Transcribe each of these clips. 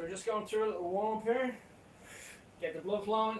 we're just going through a little warm up here. Get the blood flowing.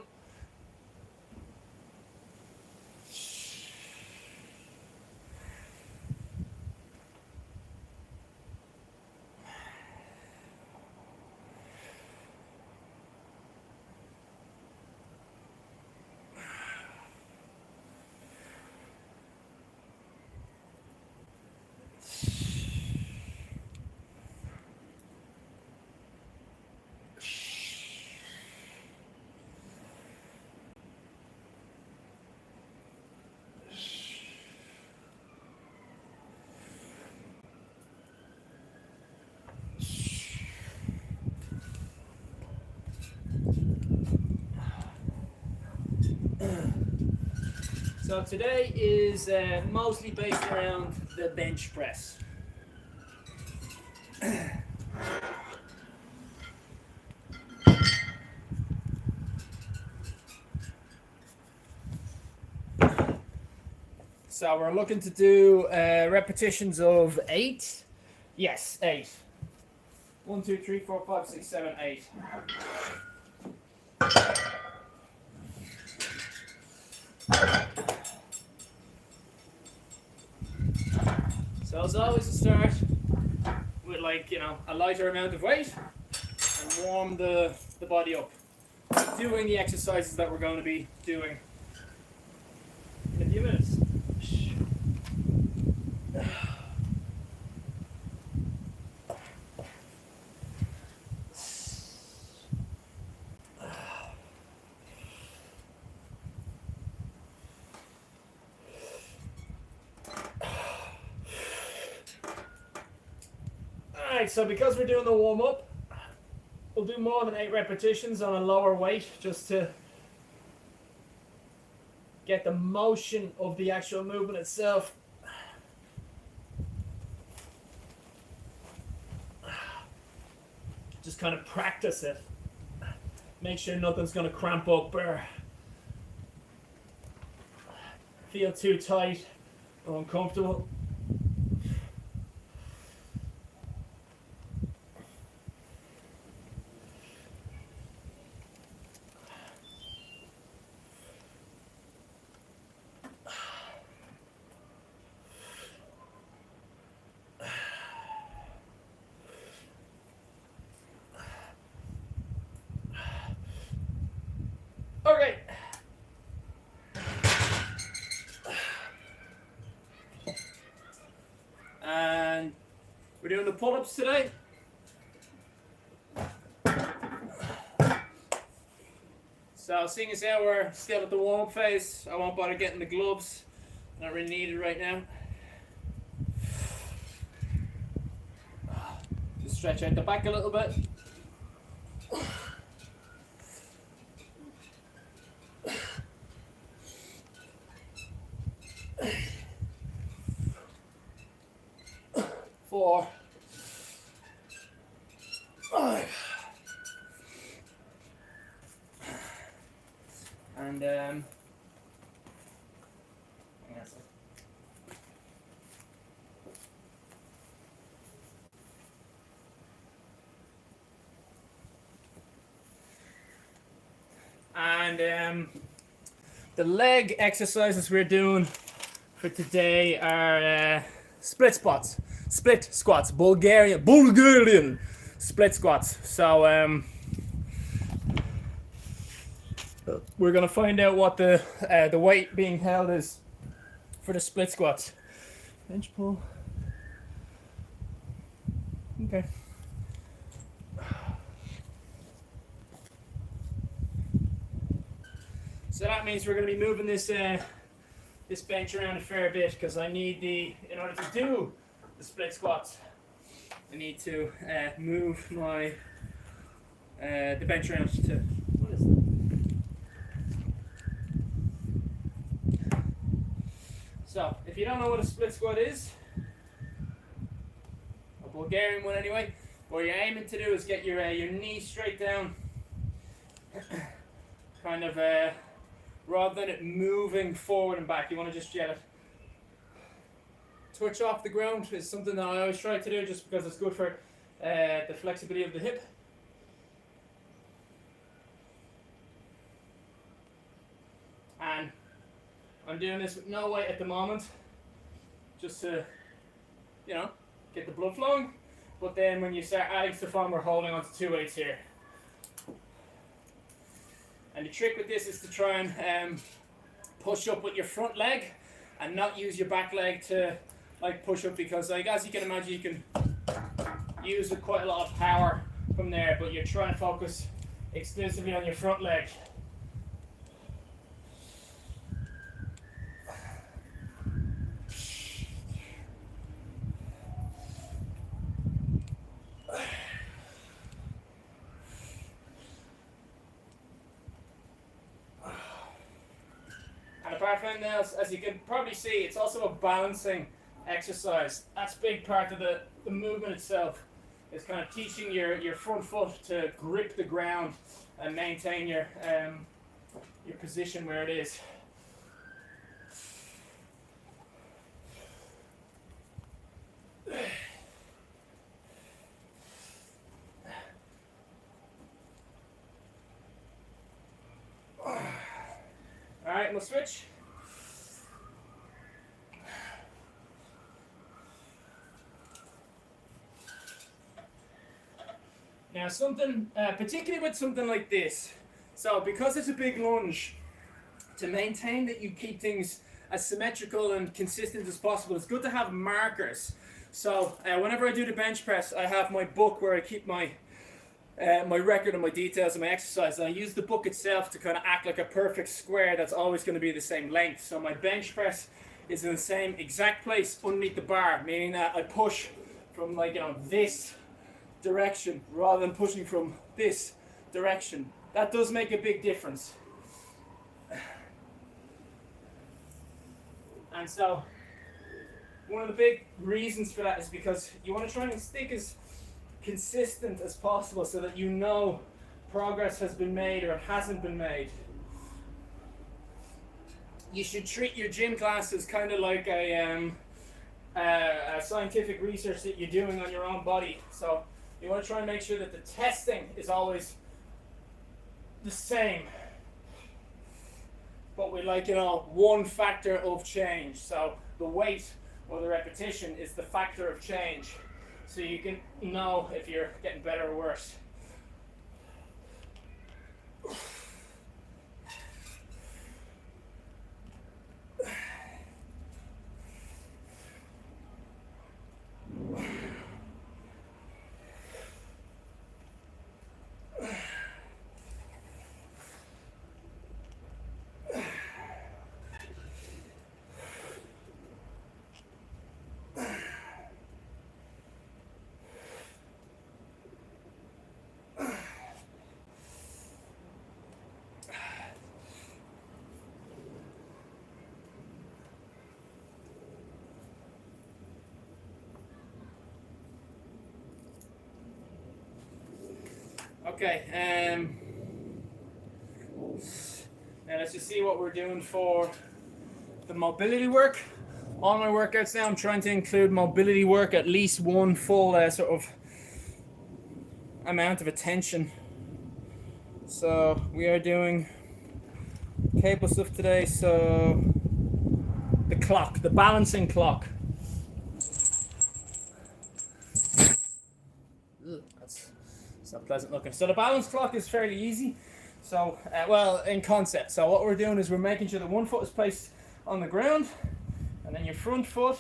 So today is mostly based around the bench press. So we're looking to do repetitions of 8. Yes, 8. 1, 2, 3, 4, 5, 6, 7, 8. So as always, to start with, like, you know, a lighter amount of weight and warm the body up, doing the exercises that we're going to be doing in a few minutes. Alright, so because we're doing the warm up, we'll do more than 8 repetitions on a lower weight just to get the motion of the actual movement itself. Just kind of practice it. Make sure nothing's going to cramp up or feel too tight or uncomfortable. Okay. And we're doing the pull-ups today. So seeing as how we're still at the warm-up phase, I won't bother getting the gloves. Not really needed right now. Just stretch out the back a little bit. Four, 5, and the leg exercises we're doing for today are split squats, Bulgarian split squats. So we're gonna find out what the weight being held is for the split squats. Bench pull. Okay. So that means we're going to be moving this this bench around a fair bit, because I need in order to do the split squats, I need to move my the bench around to, what is that? So if you don't know what a split squat is, a Bulgarian one anyway, what you're aiming to do is get your knee straight down, kind of rather than it moving forward and back. You want to just get it touch off the ground. Is something that I always try to do, just because it's good for the flexibility of the hip. I'm doing this with no weight at the moment, just to, you know, get the blood flowing. But then when you start adding stuff on, we're holding on to 2 weights here. And the trick with this is to try and push up with your front leg and not use your back leg to like push up, because like as you can imagine, you can use with quite a lot of power from there, but you're trying to focus exclusively on your front leg. And apart from that, as you can probably see, it's also a balancing exercise. That's a big part of the movement itself. It's kind of teaching your front foot to grip the ground and maintain your position where it is. Alright, we'll switch. Now something, particularly with something like this, so because it's a big lunge, to maintain that you keep things as symmetrical and consistent as possible, it's good to have markers. So whenever I do the bench press, I have my book where I keep my record and my details and my exercise, and I use the book itself to kind of act like a perfect square that's always going to be the same length. So my bench press is in the same exact place underneath the bar, meaning that I push from, like, you know, this direction rather than pushing from this direction. That does make a big difference. And so one of the big reasons for that is because you want to try and stick as consistent as possible so that you know progress has been made or it hasn't been made. You should treat your gym class as kind of like a scientific research that you're doing on your own body. So you want to try and make sure that the testing is always the same, but with, like, you know, one factor of change. So the weight or the repetition is the factor of change, so you can know if you're getting better or worse. Okay, now let's just see what we're doing for the mobility work. All my workouts now, I'm trying to include mobility work, at least one full sort of amount of attention. So we are doing cable stuff today, so the clock, the balancing clock. It's not pleasant looking. So the balance clock is fairly easy. So, well, in concept. So what we're doing is we're making sure that one foot is placed on the ground, and then your front foot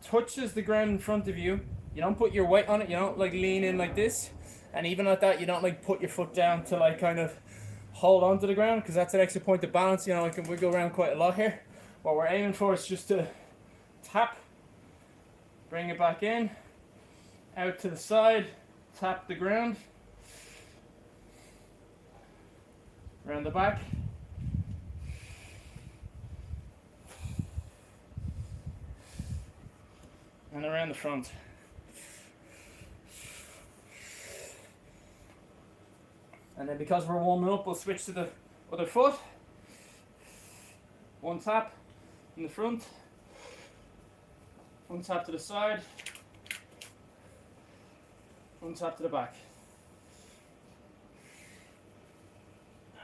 touches the ground in front of you. You don't put your weight on it. You don't, like, lean in like this. And even like that, you don't, like, put your foot down to, like, kind of hold on to the ground, because that's an extra point of balance. You know, I can wiggle around quite a lot here. What we're aiming for is just to tap, bring it back in, out to the side, tap the ground, around the back, and around the front. And then because we're warming up, we'll switch to the other foot. One tap in the front, one tap to the side, one tap to the back.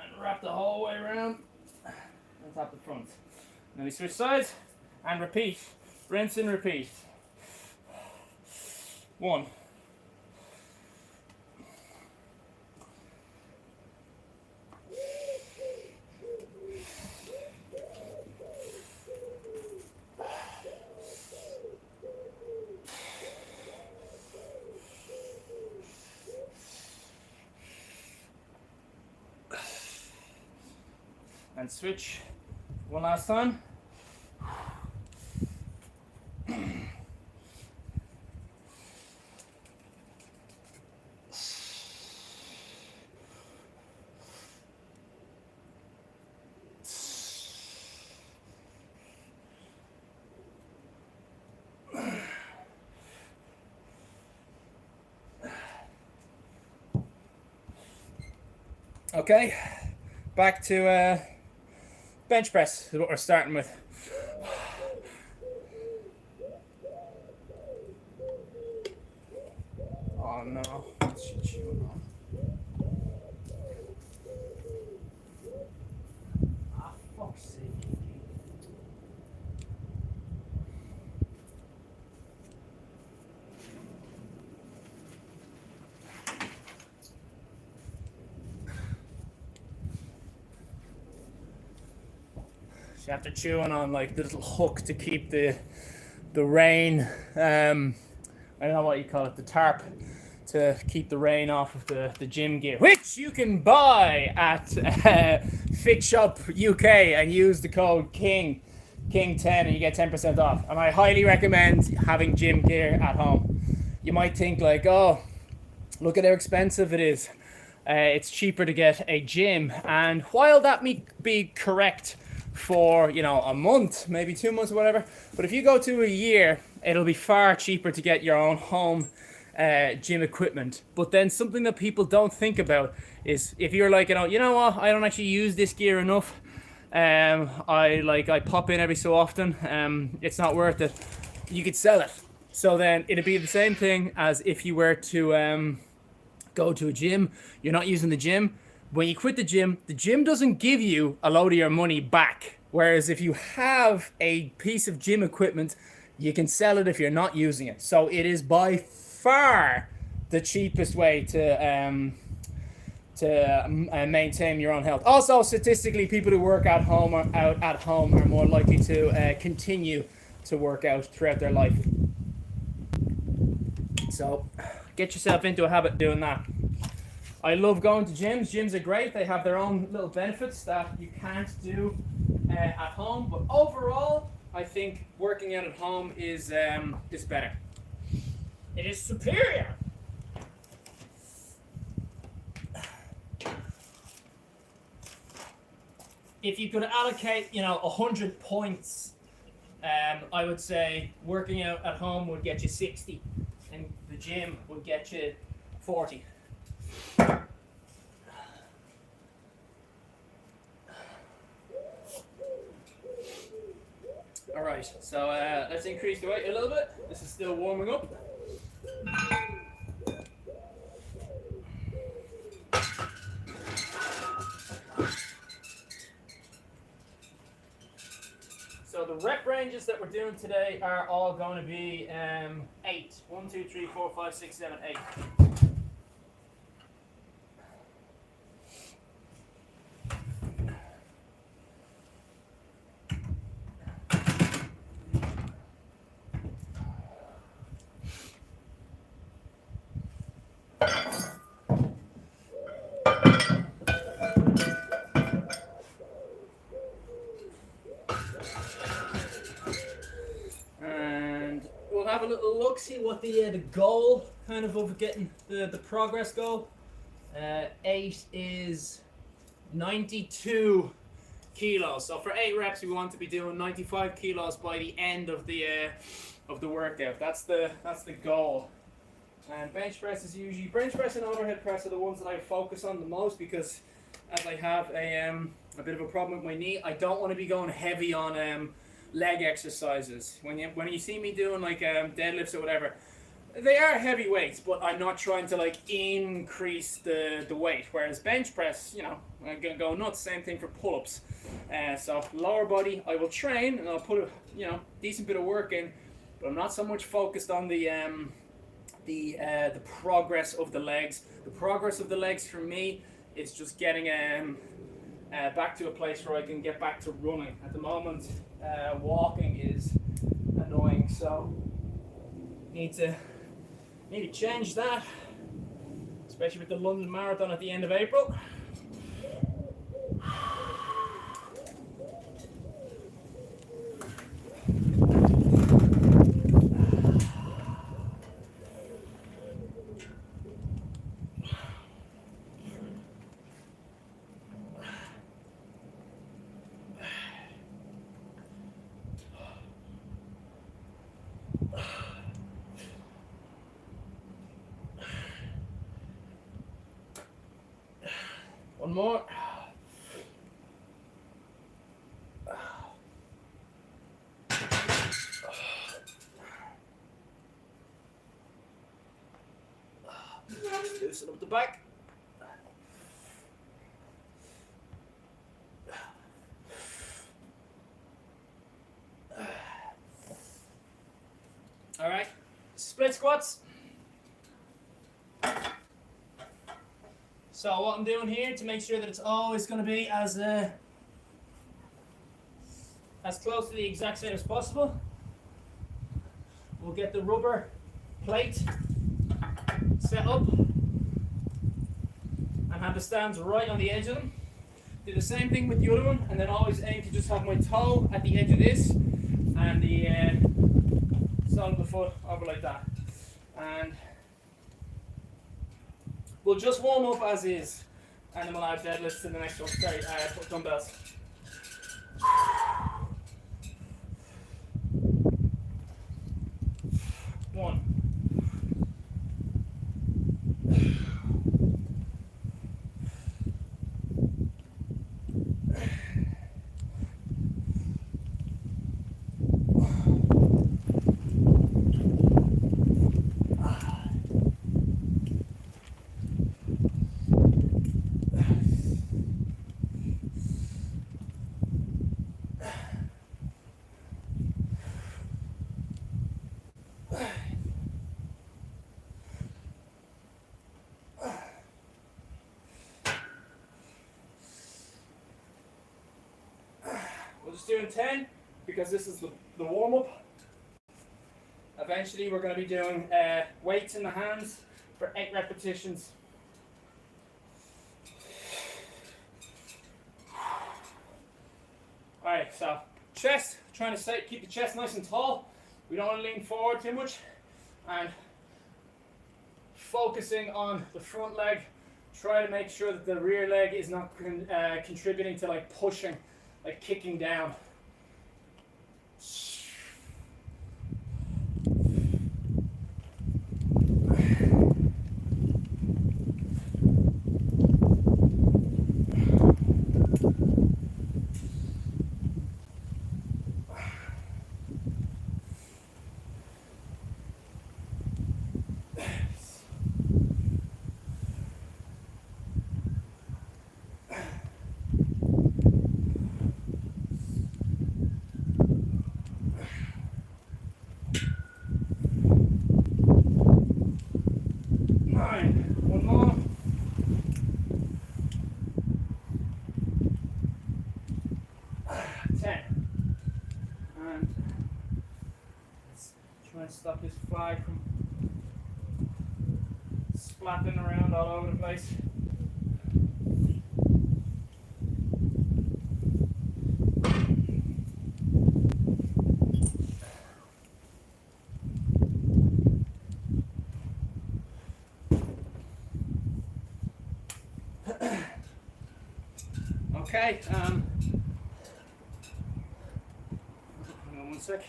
And wrap the whole way around and tap the front. Then we switch sides and repeat. Rinse and repeat. 1. And switch one last time. Okay, back to bench press is what we're starting with. Oh no, what's she chewing on? Ah, fuck's sake. So after chewing on like the little hook to keep the rain, I don't know what you call it, the tarp, to keep the rain off of the gym gear, which you can buy at Fit Shop UK and use the code KING10 and you get 10% off. And I highly recommend having gym gear at home. You might think like, oh, look at how expensive it is. It's cheaper to get a gym, and while that may be correct for, you know, a month, maybe 2 months or whatever, but if you go to a year, it'll be far cheaper to get your own home gym equipment. But then something that people don't think about is if you're like, you know what, I don't actually use this gear enough, I pop in every so often, it's not worth it, you could sell it. So then it'd be the same thing as if you were to go to a gym, you're not using the gym. When you quit the gym doesn't give you a load of your money back. Whereas if you have a piece of gym equipment, you can sell it if you're not using it. So it is by far the cheapest way to maintain your own health. Also, statistically, people who work at home or out at home are more likely to continue to work out throughout their life. So get yourself into a habit doing that. I love going to gyms. Gyms are great. They have their own little benefits that you can't do at home. But overall, I think working out at home is better. It is superior. If you could allocate, 100 points, I would say working out at home would get you 60, and the gym would get you 40. Alright, so let's increase the weight a little bit. This is still warming up. So the rep ranges that we're doing today are all going to be 8. 1, 2, 3, 4, 5, 6, 7, 8. And we'll have a little look, see what the goal kind of getting the progress goal. 8 is 92 kilos. So for 8 reps, we want to be doing 95 kilos by the end of the workout. That's the goal. And bench press is usually, bench press and overhead press are the ones that I focus on the most, because as I have a bit of a problem with my knee, I don't want to be going heavy on leg exercises. When you see me doing like deadlifts or whatever, They are heavy weights, but I'm not trying to like increase the weight. Whereas bench press, you know, I'm gonna go nuts. Same thing for pull-ups. So lower body, I will train and I'll put a decent bit of work in, but I'm not so much focused on the progress of the legs. The progress of the legs for me is just getting back to a place where I can get back to running. At the moment, walking is annoying, so need to change that, especially with the London Marathon at the end of April. One more. Just loosen up the back. All right, split squats. So what I'm doing here to make sure that it's always going to be as close to the exact same as possible, we'll get the rubber plate set up and have the stands right on the edge of them. Do the same thing with the other one, and then always aim to just have my toe at the edge of this and the sole of the foot over like that. And we'll just warm up as is, and then we'll add deadlifts to the next one. Sorry, dumbbells. One. We're just doing 10 because this is the warm-up. Eventually we're going to be doing weights in the hands for 8 repetitions. Alright, so chest, trying to keep the chest nice and tall. We don't want to lean forward too much, and focusing on the front leg. Try to make sure that the rear leg is not contributing to like pushing, like kicking down. One more. And let's try and stop this flag from splattering around all over the place. Okay, hang on one sec.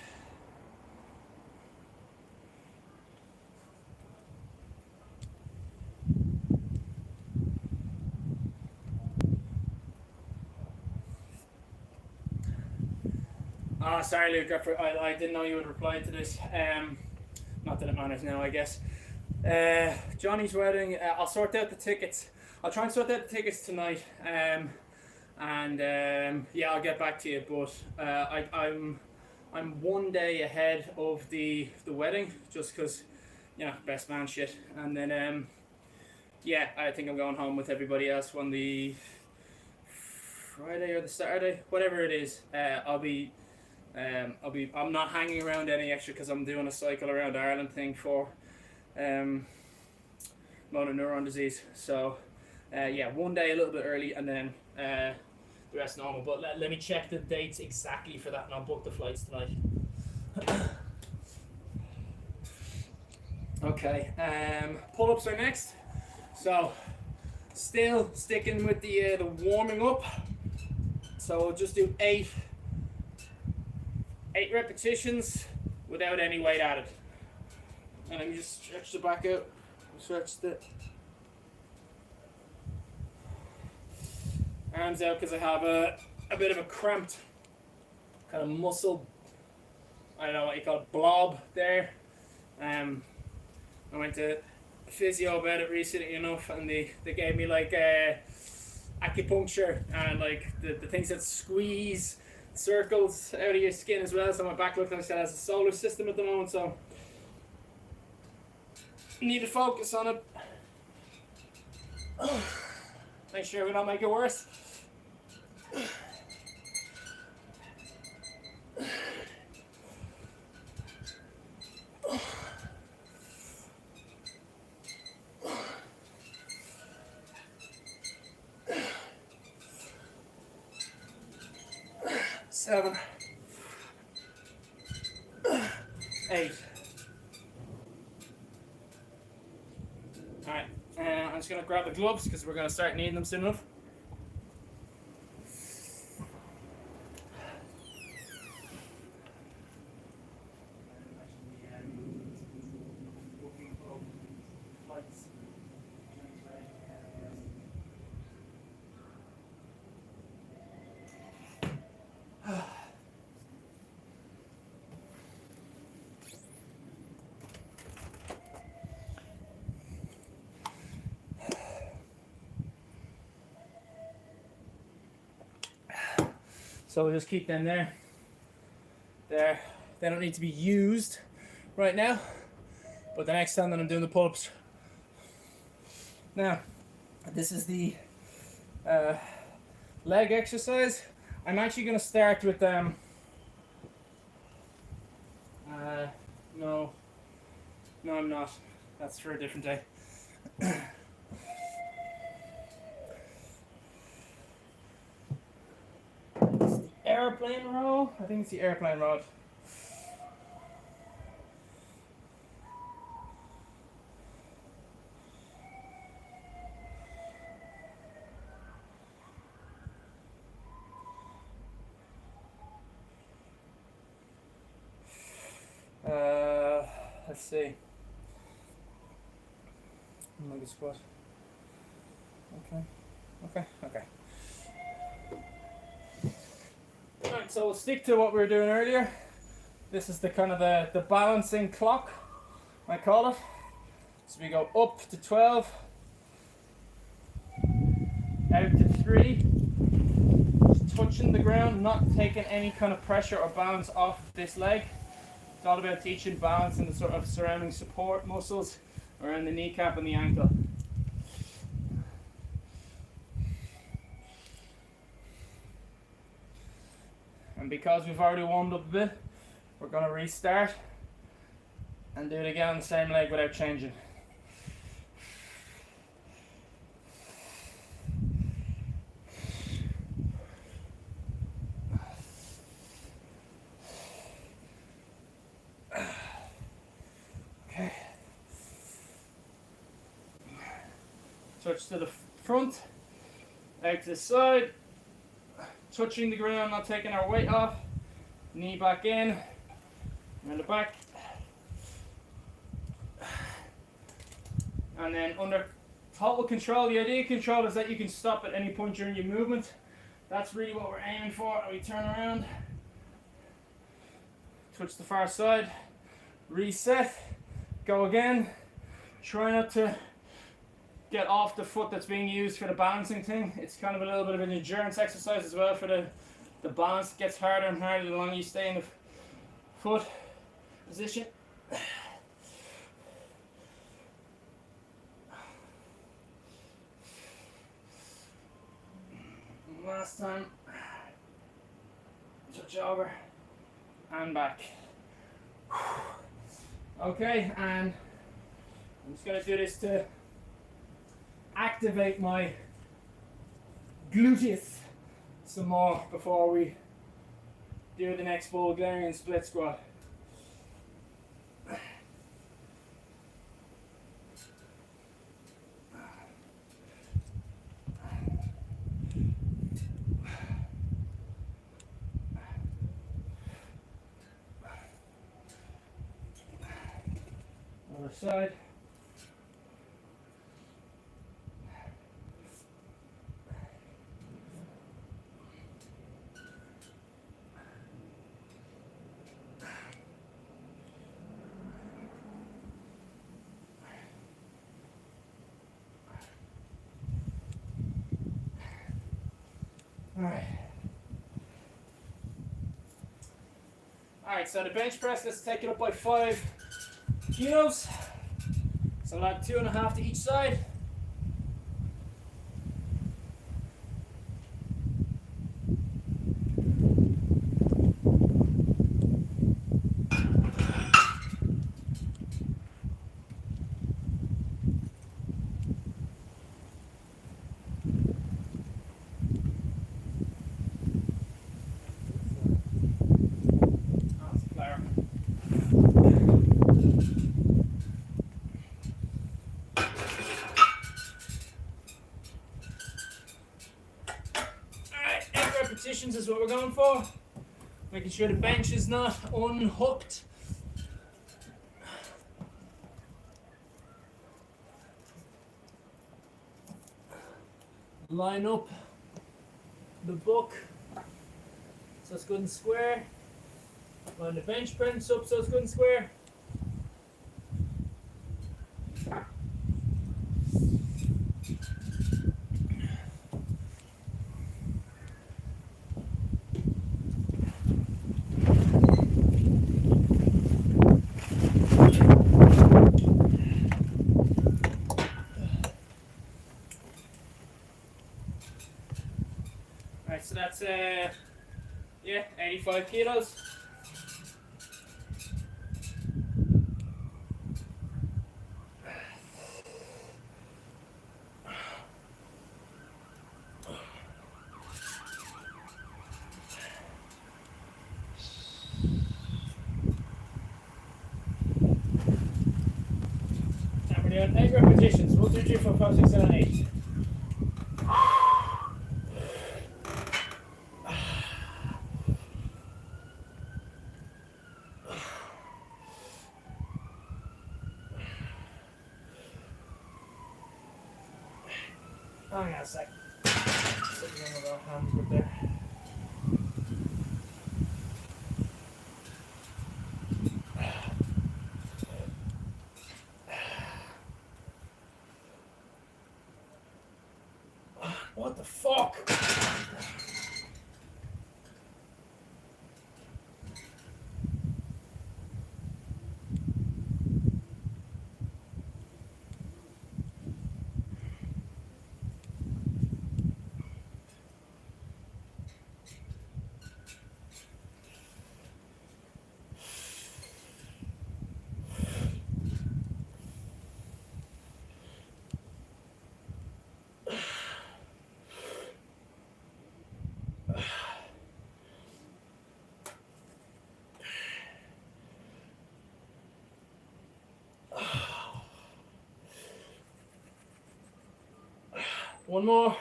Sorry, Luke, I didn't know you would reply to this. I'm not that it matters now, I guess. Johnny's wedding, I'll sort out the tickets. I'll try and sort out the tickets tonight. Yeah, I'll get back to you. But I'm 1 day ahead of the wedding, just because, you know, best man shit. And then yeah, I think I'm going home with everybody else on the Friday or the Saturday, whatever it is. I'm not hanging around any extra because I'm doing a cycle around Ireland thing for motor neuron disease. So yeah, 1 day a little bit early, and then the rest normal. But let me check the dates exactly for that, and I'll book the flights tonight. Okay, pull-ups are next. So still sticking with the warming up. So we'll just do eight repetitions without any weight added. And let me just stretch the back out. Stretch the arms out because I have a bit of a cramped kind of muscle, I don't know what you call it, blob there. I went to physio about it recently enough, and they gave me like acupuncture and like the things that squeeze circles out of your skin as well. So my back looks like it has a solar system at the moment, so need to focus on it. Make sure we don't make it worse. Seven, 8. Alright, I'm just going to grab the gloves because we're going to start needing them soon enough. So we'll just keep them there. There. They don't need to be used right now, but the next time that I'm doing the pull-ups. Now, this is the leg exercise. I'm actually going to start with no, I'm not. That's for a different day. Airplane row? I think it's the airplane rod. Let's see. Leg squat. Okay. Alright, so we'll stick to what we were doing earlier. This is the kind of the balancing clock, I call it. So we go up to 12, out to 3, just touching the ground, not taking any kind of pressure or balance off this leg. It's all about teaching balance and the sort of surrounding support muscles around the kneecap and the ankle. And because we've already warmed up a bit, we're going to restart and do it again on the same leg without changing. Okay. Touch to the front, out to the side. Touching the ground, not taking our weight off. Knee back in, around the back. And then under total control, the idea of control is that you can stop at any point during your movement. That's really what we're aiming for. And we turn around, touch the far side, reset, Go again. Try not to get off the foot that's being used for the balancing thing. It's kind of a little bit of an endurance exercise as well for the balance. It gets harder and harder the longer you stay in the foot position. Last time. Touch over and back. Okay, and I'm just going to do this to activate my gluteus some more before we do the next Bulgarian split squat. Other side. Alright, so the bench press, let's take it up by 5 kilos. So I'll add 2.5 to each side. Repetitions is what we're going for. Making sure the bench is not unhooked. Line up the book so it's good and square. Line the bench press up so it's good and square. So that's 85 kilos. And we're doing 8 repetitions. 1, 2, 3, 4, 5, 6, 7, 8. Hang on a sec. Sitting with our hands good there. What the fuck? One more.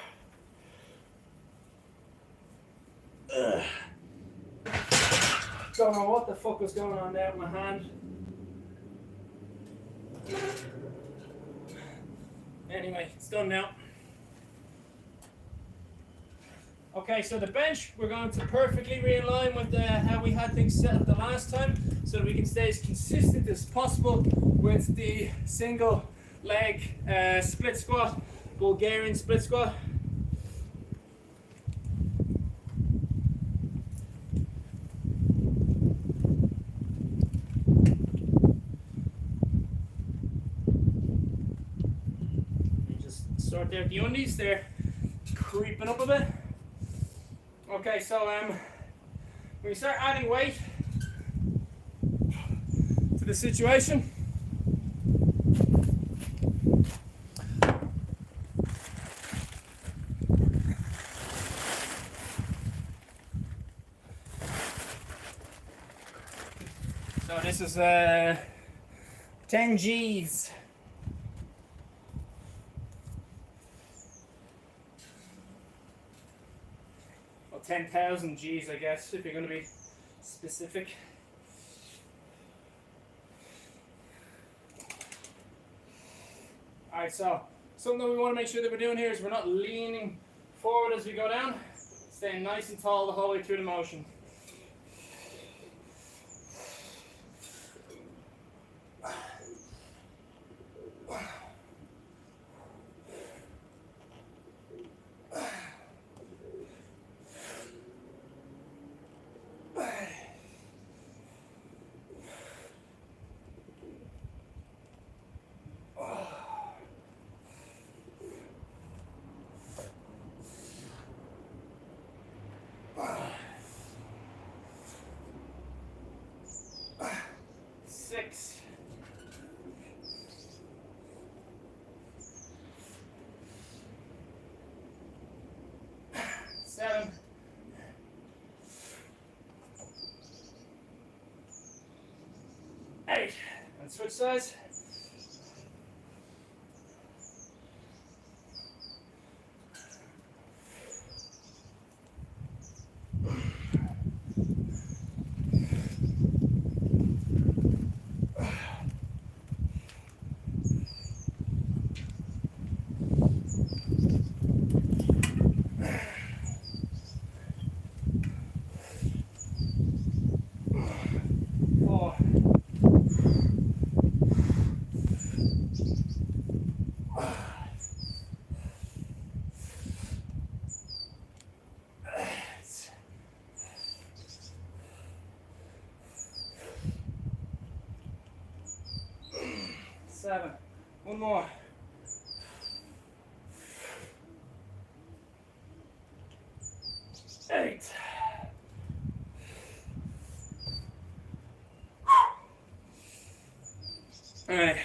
Don't know what the fuck was going on there with my hand. Anyway, it's done now. Okay, so the bench, we're going to perfectly realign with how we had things set up the last time so that we can stay as consistent as possible with the single leg split squat, Bulgarian split squat. And just start there at the undies, they're creeping up a bit. Okay, so when you start adding weight to the situation, so this is 10 G's. Well, 10,000 G's, I guess, if you're going to be specific. Alright, so something that we want to make sure that we're doing here is we're not leaning forward as we go down, staying nice and tall the whole way through the motion. Six. Seven. Eight. And switch sides. Four. Seven. One more. Eight. All right.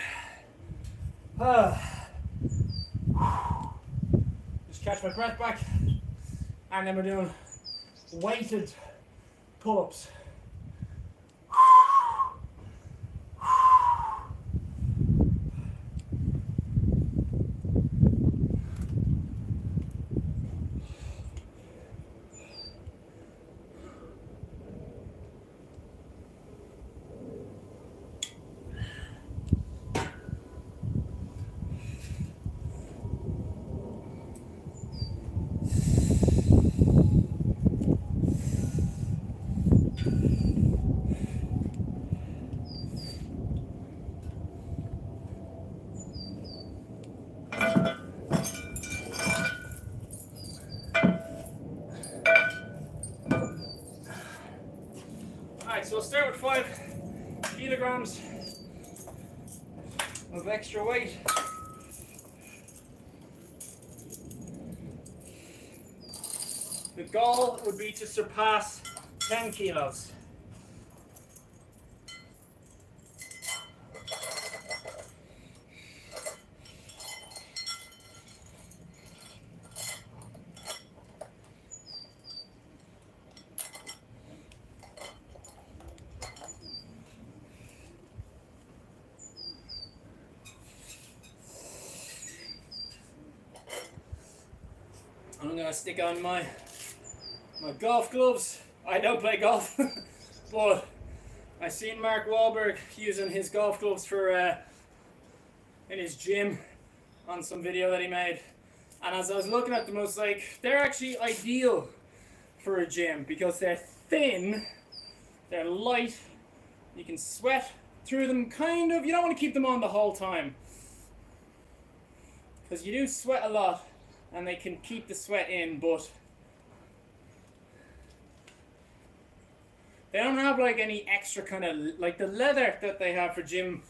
Just catch my breath back, and then we're doing weighted pull-ups. So we'll start with 5 kilograms of extra weight. The goal would be to surpass 10 kilos. I'm going to stick on my golf gloves. I don't play golf, but I seen Mark Wahlberg using his golf gloves for in his gym on some video that he made. And as I was looking at them, I was like, they're actually ideal for a gym because they're thin, they're light, you can sweat through them kind of, you don't want to keep them on the whole time. Because you do sweat a lot and they can keep the sweat in, but they don't have like any extra kind of, like the leather that they have for gym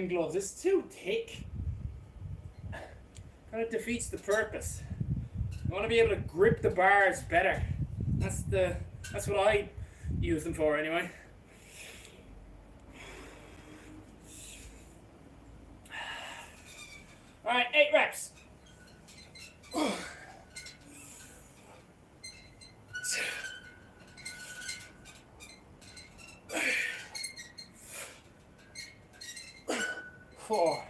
gloves is too thick. Kind of defeats the purpose. You want to be able to grip the bars better. That's what I use them for anyway. All right, 8 reps. 4.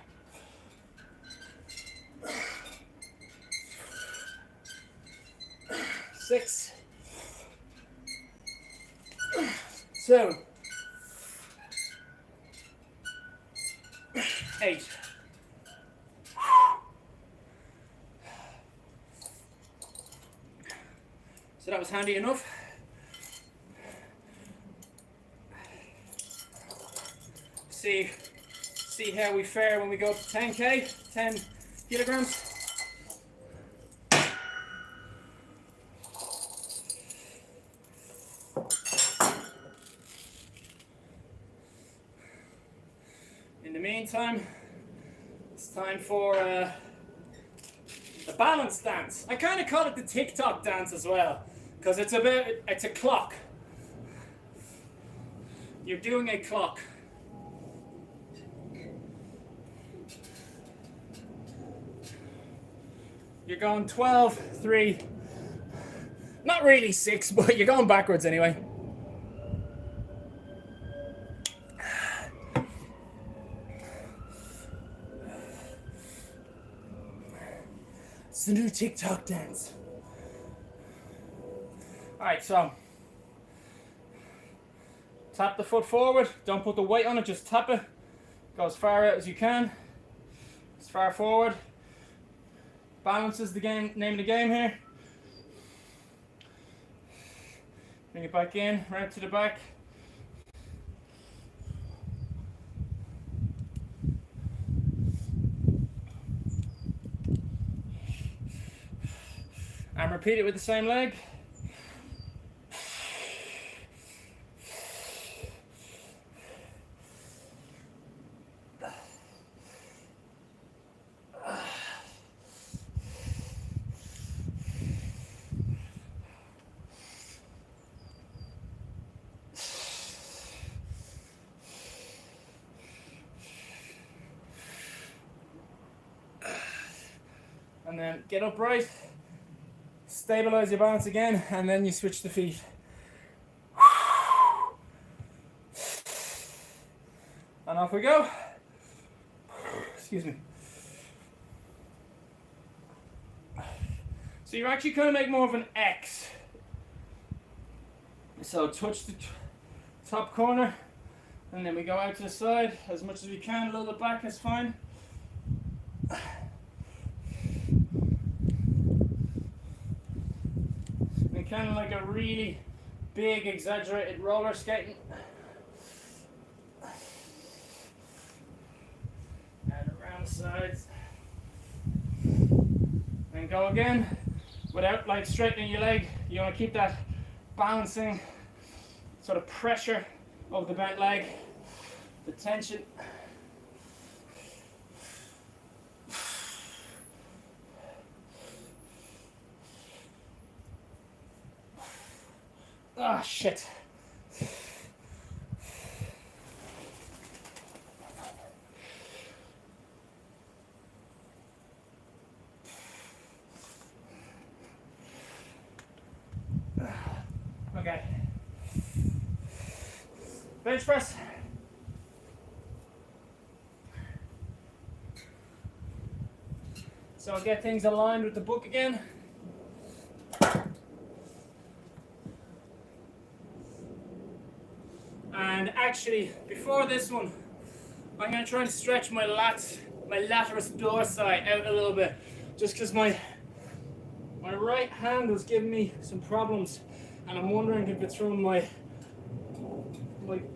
6. 7. 8. So that was handy enough. See how we fare when we go up to 10k, 10 kilograms. In the meantime, it's time for the balance dance. I kind of call it the TikTok dance as well, because it's a clock. You're doing a clock. You're going 12, 3, not really 6, but you're going backwards anyway. It's the new TikTok dance. Alright, so tap the foot forward, don't put the weight on it, just tap it. Go as far out as you can, as far forward. Balance is the game, name of the game here. Bring it back in, right to the back. And repeat it with the same leg. And then get upright, stabilize your balance again, and then you switch the feet. And off we go. Excuse me. So you're actually going to make more of an X. So touch the top corner, and then we go out to the side as much as we can. A little bit back is fine. Kind of like a really big exaggerated roller skating. And around the sides. And go again without like straightening your leg. You want to keep that balancing sort of pressure of the bent leg, the tension. Ah, shit. Okay. Bench press. So I'll get things aligned with the book again. And actually, before this one, I'm going to try to stretch my lats, my latissimus dorsi out a little bit, just because my right hand was giving me some problems, and I'm wondering if it's from my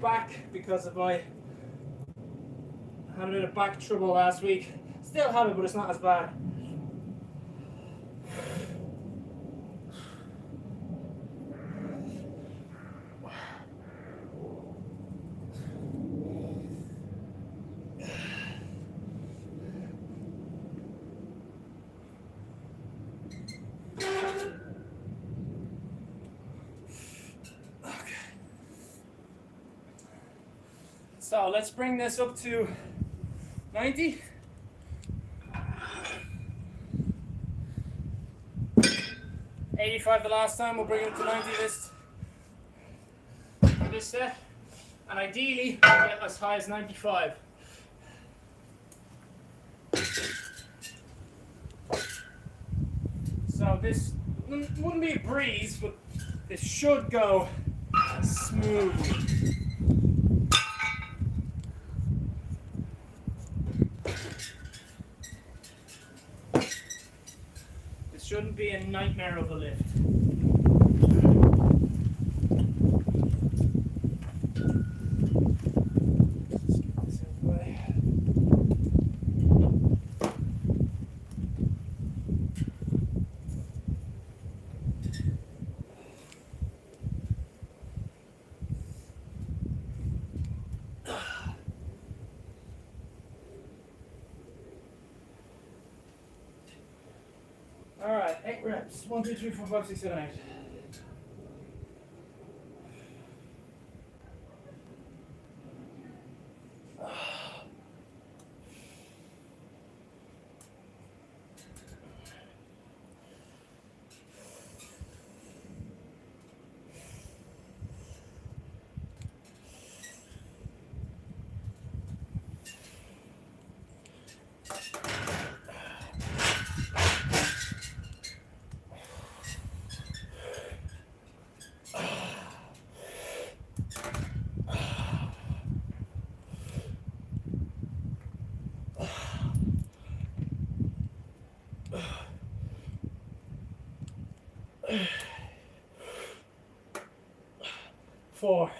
back because of my Had a bit of back trouble last week. Still have it, but it's not as bad. So let's bring this up to 90. 85 the last time, we'll bring it up to 90 for this set. And ideally, we'll get as high as 95. So this wouldn't be a breeze, but this should go smoothly. Shouldn't be a nightmare of a lift. Alright, 8 reps. 1, 2, 3, 4, 5, 6, 7, 8. Four.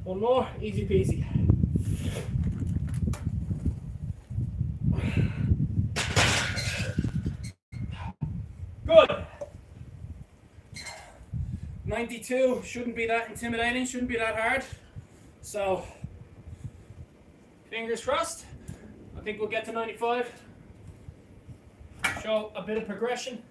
One more, easy peasy. Good. 92 shouldn't be that intimidating, shouldn't be that hard. So, fingers crossed. I think we'll get to 95. Show a bit of progression.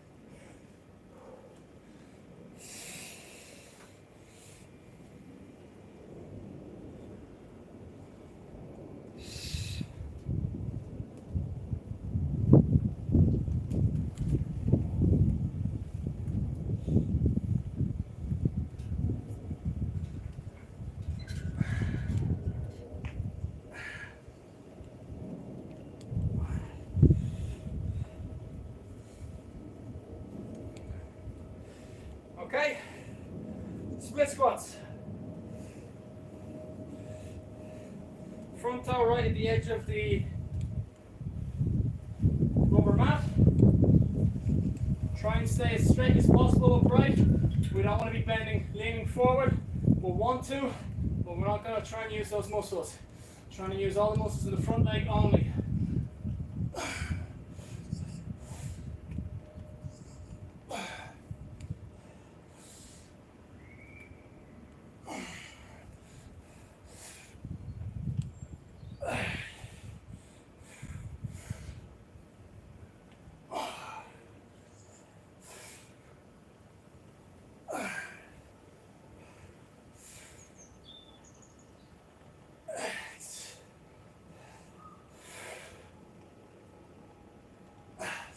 Okay, split squats. Front toe right at the edge of the rubber mat. Try and stay as straight as possible upright. We don't want to be bending, leaning forward. We'll want to, but we're not going to try and use those muscles. Trying to use all the muscles in the front leg only.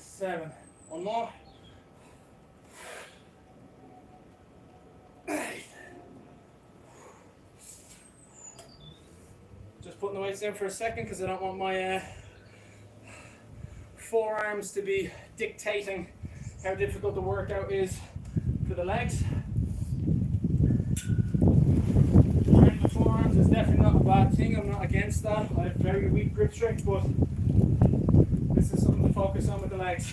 Seven. One more. 8. Just putting the weights in for a second because I don't want my forearms to be dictating how difficult the workout is for the legs. Training the forearms is definitely not a bad thing. I'm not against that. I have very weak grip strength, but this is something to focus on with the legs.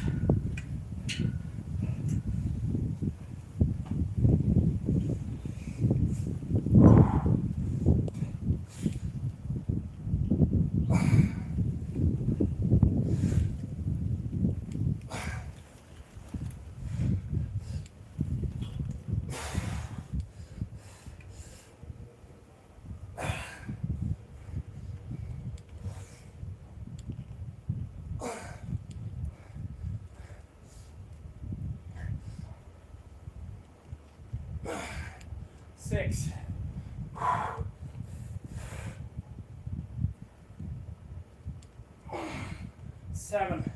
7.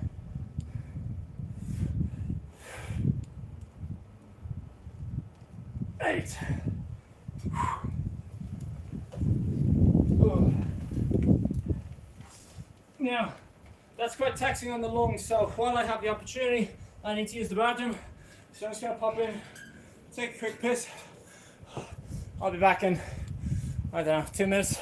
Eight. Now, that's quite taxing on the lungs, so while I have the opportunity, I need to use the bathroom. So I'm just going to pop in, take a quick piss. I'll be back in, I don't know, 2 minutes.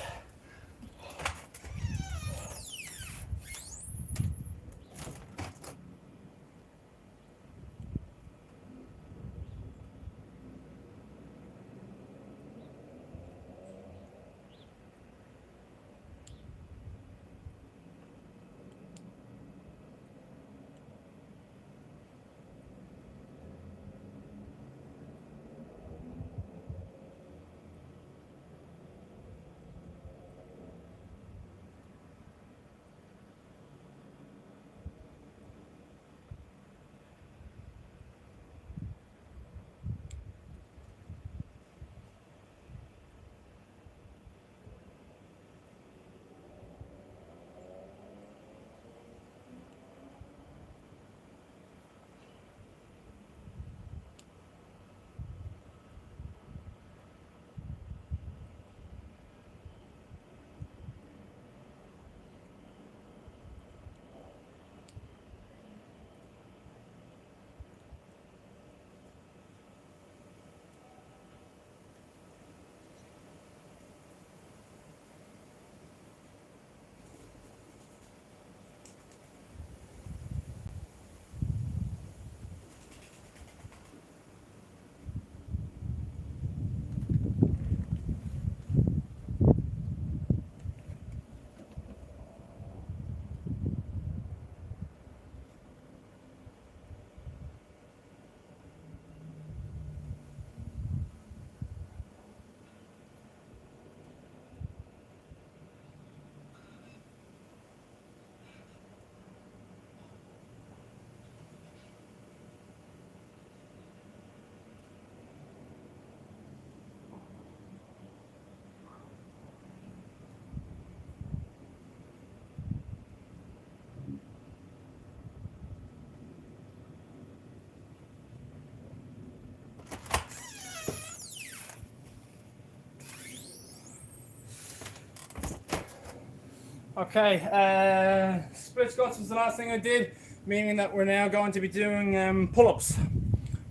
Okay, split squats was the last thing I did, meaning that we're now going to be doing pull-ups,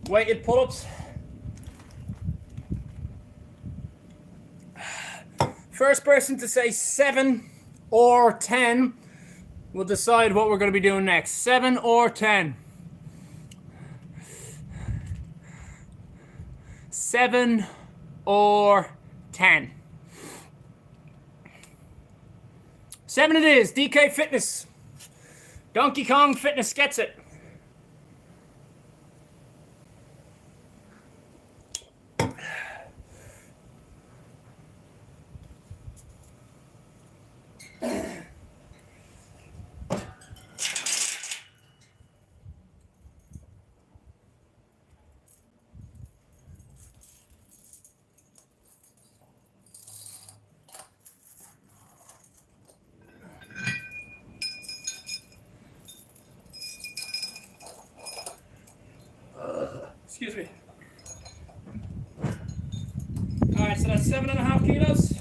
weighted pull-ups. First person to say 7 or 10 will decide what we're going to be doing next. 7 or 10. 7 or 10. 7 it is. DK Fitness. Donkey Kong Fitness gets it. Excuse me. All right, so that's 7.5 kilos.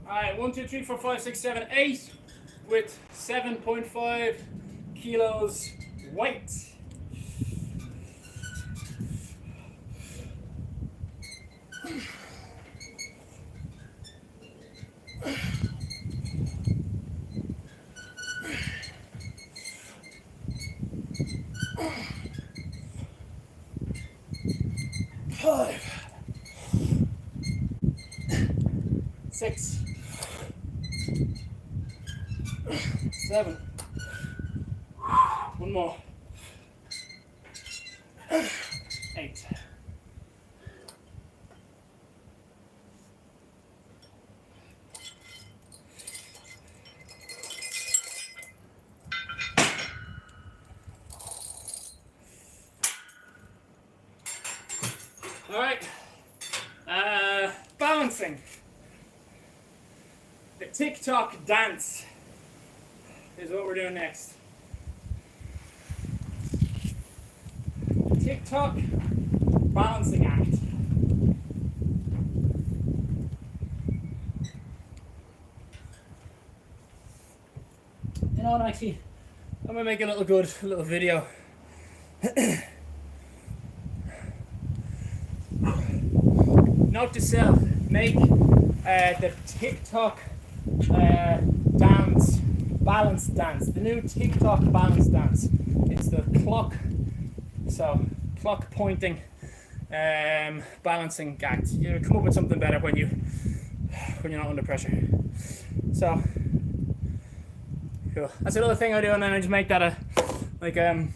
All right, 1, 2, 3, 4, 5, 6, 7, 8 with 7.5 kilos weight. Five, 6, 7, One more. 8. All right. Balancing. The TikTok dance is what we're doing next. TikTok balancing act. You know what, actually, I'm gonna make a little video. Note to self, make the TikTok dance, balance dance, the new TikTok balance dance. It's the clock pointing balancing act. You come up with something better when you're not under pressure. So cool. That's another thing I do, and then I just make that like a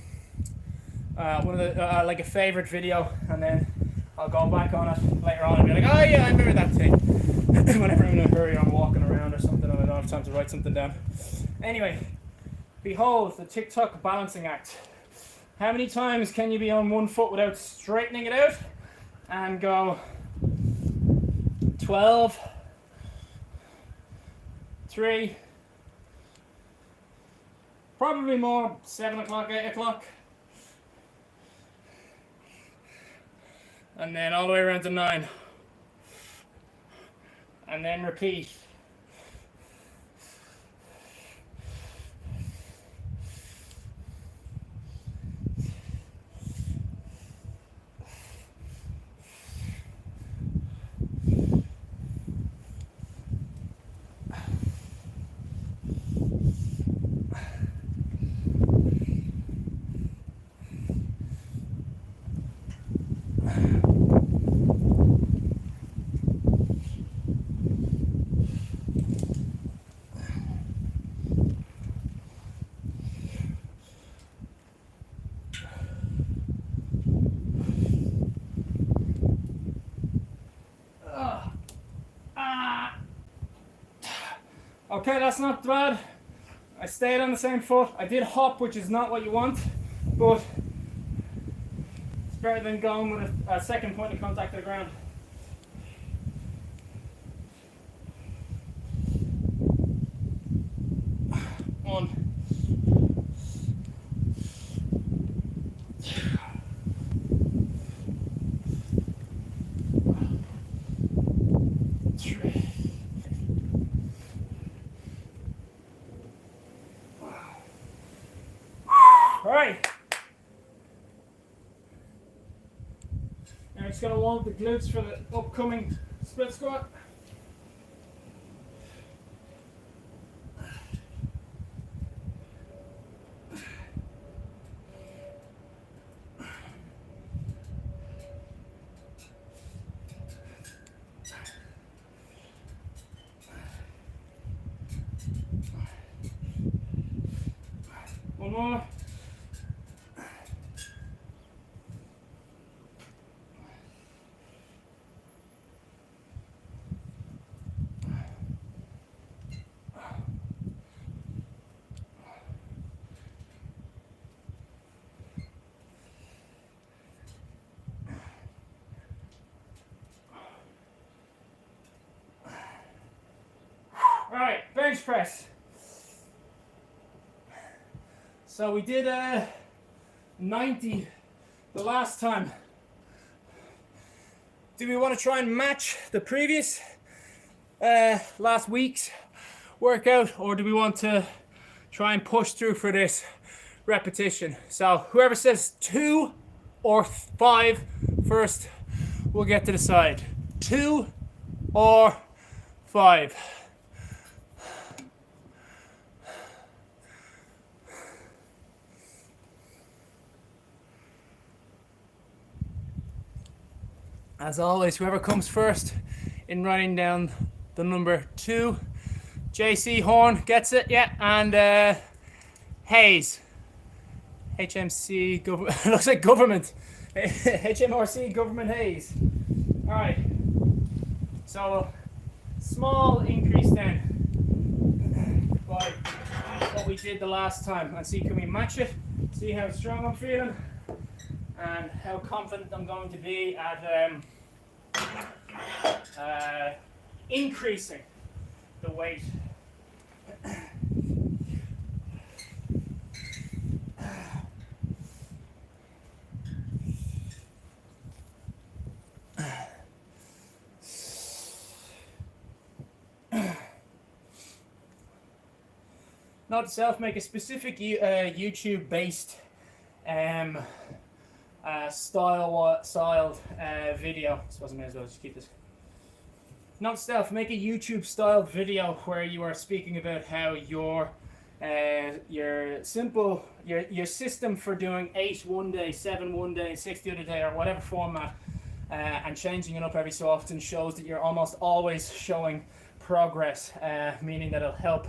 favorite video, and then I'll go back on it later on and be like, oh yeah, I remember that thing. Whenever I'm in a hurry, I'm walking around or something, and I don't have time to write something down. Anyway, behold the TikTok balancing act. How many times can you be on one foot without straightening it out? And go 12, 3, probably more, 7 o'clock, 8 o'clock. And then all the way around to 9. And then repeat. Okay, that's not bad. I stayed on the same foot. I did hop, which is not what you want, but it's better than going with a second point of contact to the ground. One. 3. All right. Now I'm just going to warm up the glutes for the upcoming split squat. One more. All right, bench press. So we did 90 the last time. Do we want to try and match the previous last week's workout, or do we want to try and push through for this repetition? So whoever says 2 or 5 first, we'll get to decide. 2 or 5. As always, whoever comes first in writing down the number 2. JC Horn gets it, yeah, and Hayes. HMC, looks like government. HMRC, government haze. All right. So, small increase then by what we did the last time. And see, can we match it? See how strong I'm feeling and how confident I'm going to be at increasing the weight. Note to self, make a specific YouTube based styled video. I suppose I may as well just keep this. Note to self, make a YouTube styled video where you are speaking about how your system for doing 8 one day, 7 one day, and 6 the other day, or whatever format, and changing it up every so often shows that you're almost always showing progress, meaning that it'll help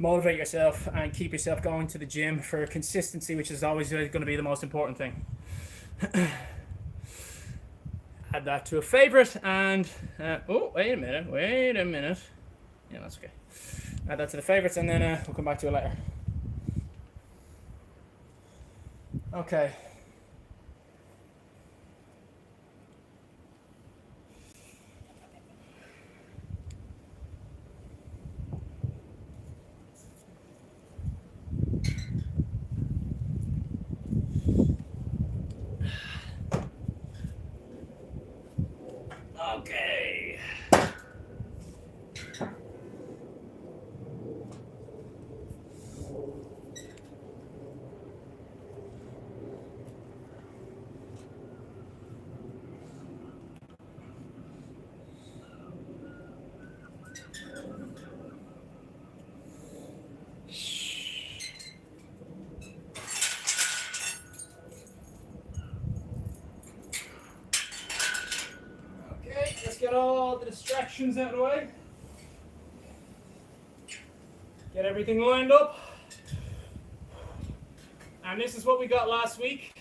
motivate yourself and keep yourself going to the gym for consistency, which is always going to be the most important thing. Add that to a favorite, and oh, wait a minute. Yeah, that's okay. Add that to the favorites, and then we'll come back to it later. Okay. Okay. Get all the distractions out of the way. Get everything lined up. And this is what we got last week.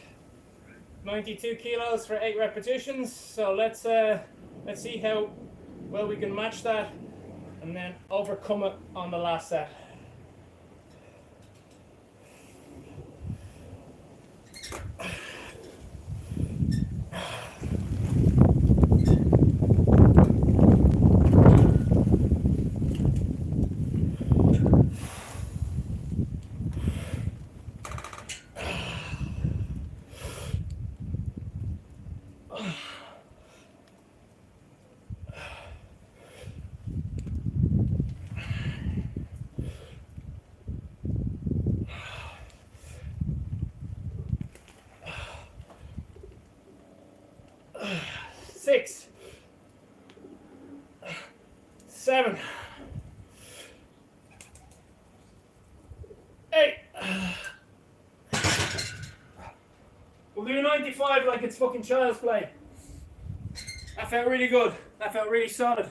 92 kilos for 8 repetitions. So let's see how well we can match that and then overcome it on the last set. Six, 7, 8. We'll do 95 like it's fucking child's play. That felt really good. That felt really solid.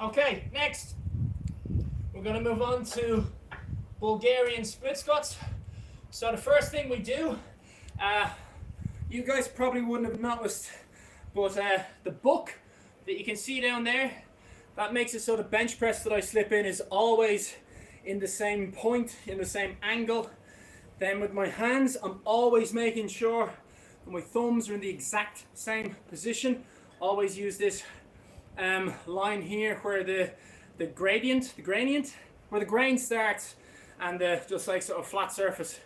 Okay, next we're going to move on to Bulgarian split squats. So the first thing we do, you guys probably wouldn't have noticed, but the book that you can see down there, that makes it so the bench press that I slip in is always in the same point, in the same angle. Then with my hands, I'm always making sure that my thumbs are in the exact same position. Always use this line here where the gradient, where the grain starts, and the just like sort of flat surface,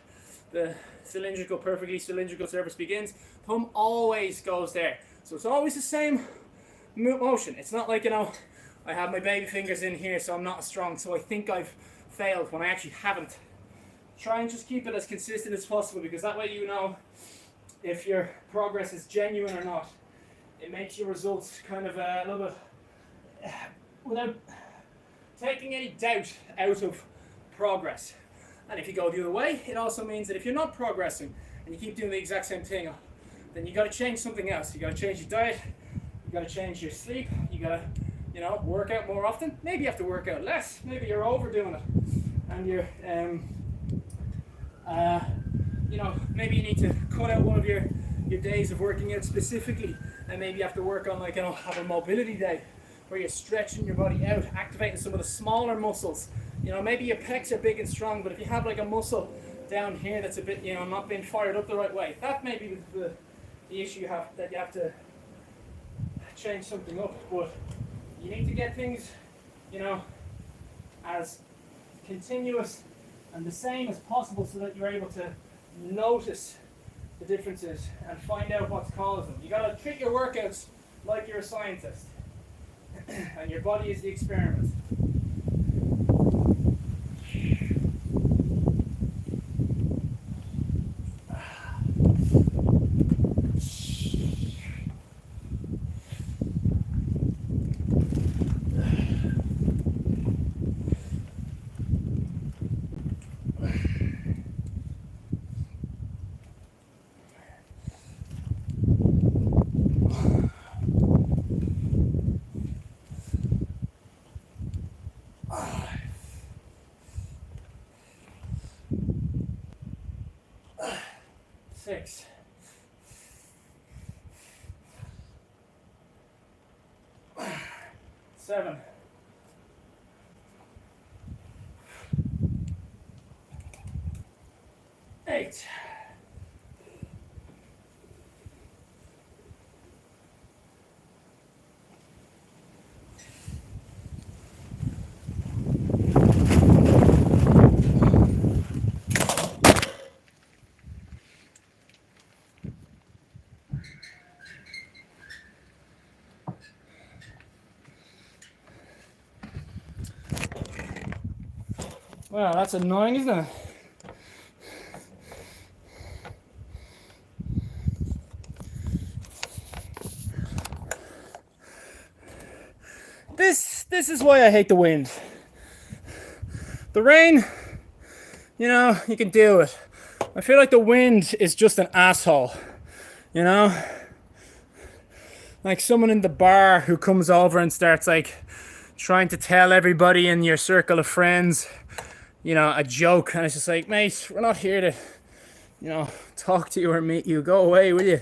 the cylindrical, perfectly cylindrical surface begins. Thumb always goes there. So it's always the same motion. It's not like, you know, I have my baby fingers in here so I'm not as strong, so I think I've failed when I actually haven't. Try and just keep it as consistent as possible, because that way you know if your progress is genuine or not. It makes your results kind of a little bit, without taking any doubt out of progress. And if you go the other way, it also means that if you're not progressing and you keep doing the exact same thing, then you got to change something else. You got to change your diet, you got to change your sleep, you got to, you know, work out more often. Maybe you have to work out less. Maybe you're overdoing it. and you're, you know, maybe you need to cut out one of your days of working out specifically, and maybe you have to work on, like, you know, have a mobility day where you're stretching your body out, activating some of the smaller muscles. You know, maybe your pecs are big and strong, but if you have like a muscle down here that's a bit, you know, not being fired up the right way, that may be the issue you have, that you have to change something up. But you need to get things, you know, as continuous and the same as possible so that you're able to notice the differences and find out what's causing them. You gotta treat your workouts like you're a scientist and your body is the experiment. Six. Seven. Eight. Wow, that's annoying, isn't it? This is why I hate the wind. The rain, you know, you can deal with. I feel like the wind is just an asshole, you know? Like someone in the bar who comes over and starts like trying to tell everybody in your circle of friends, you know, a joke, and it's just like, mate, we're not here to, you know, talk to you or meet you. Go away, will you?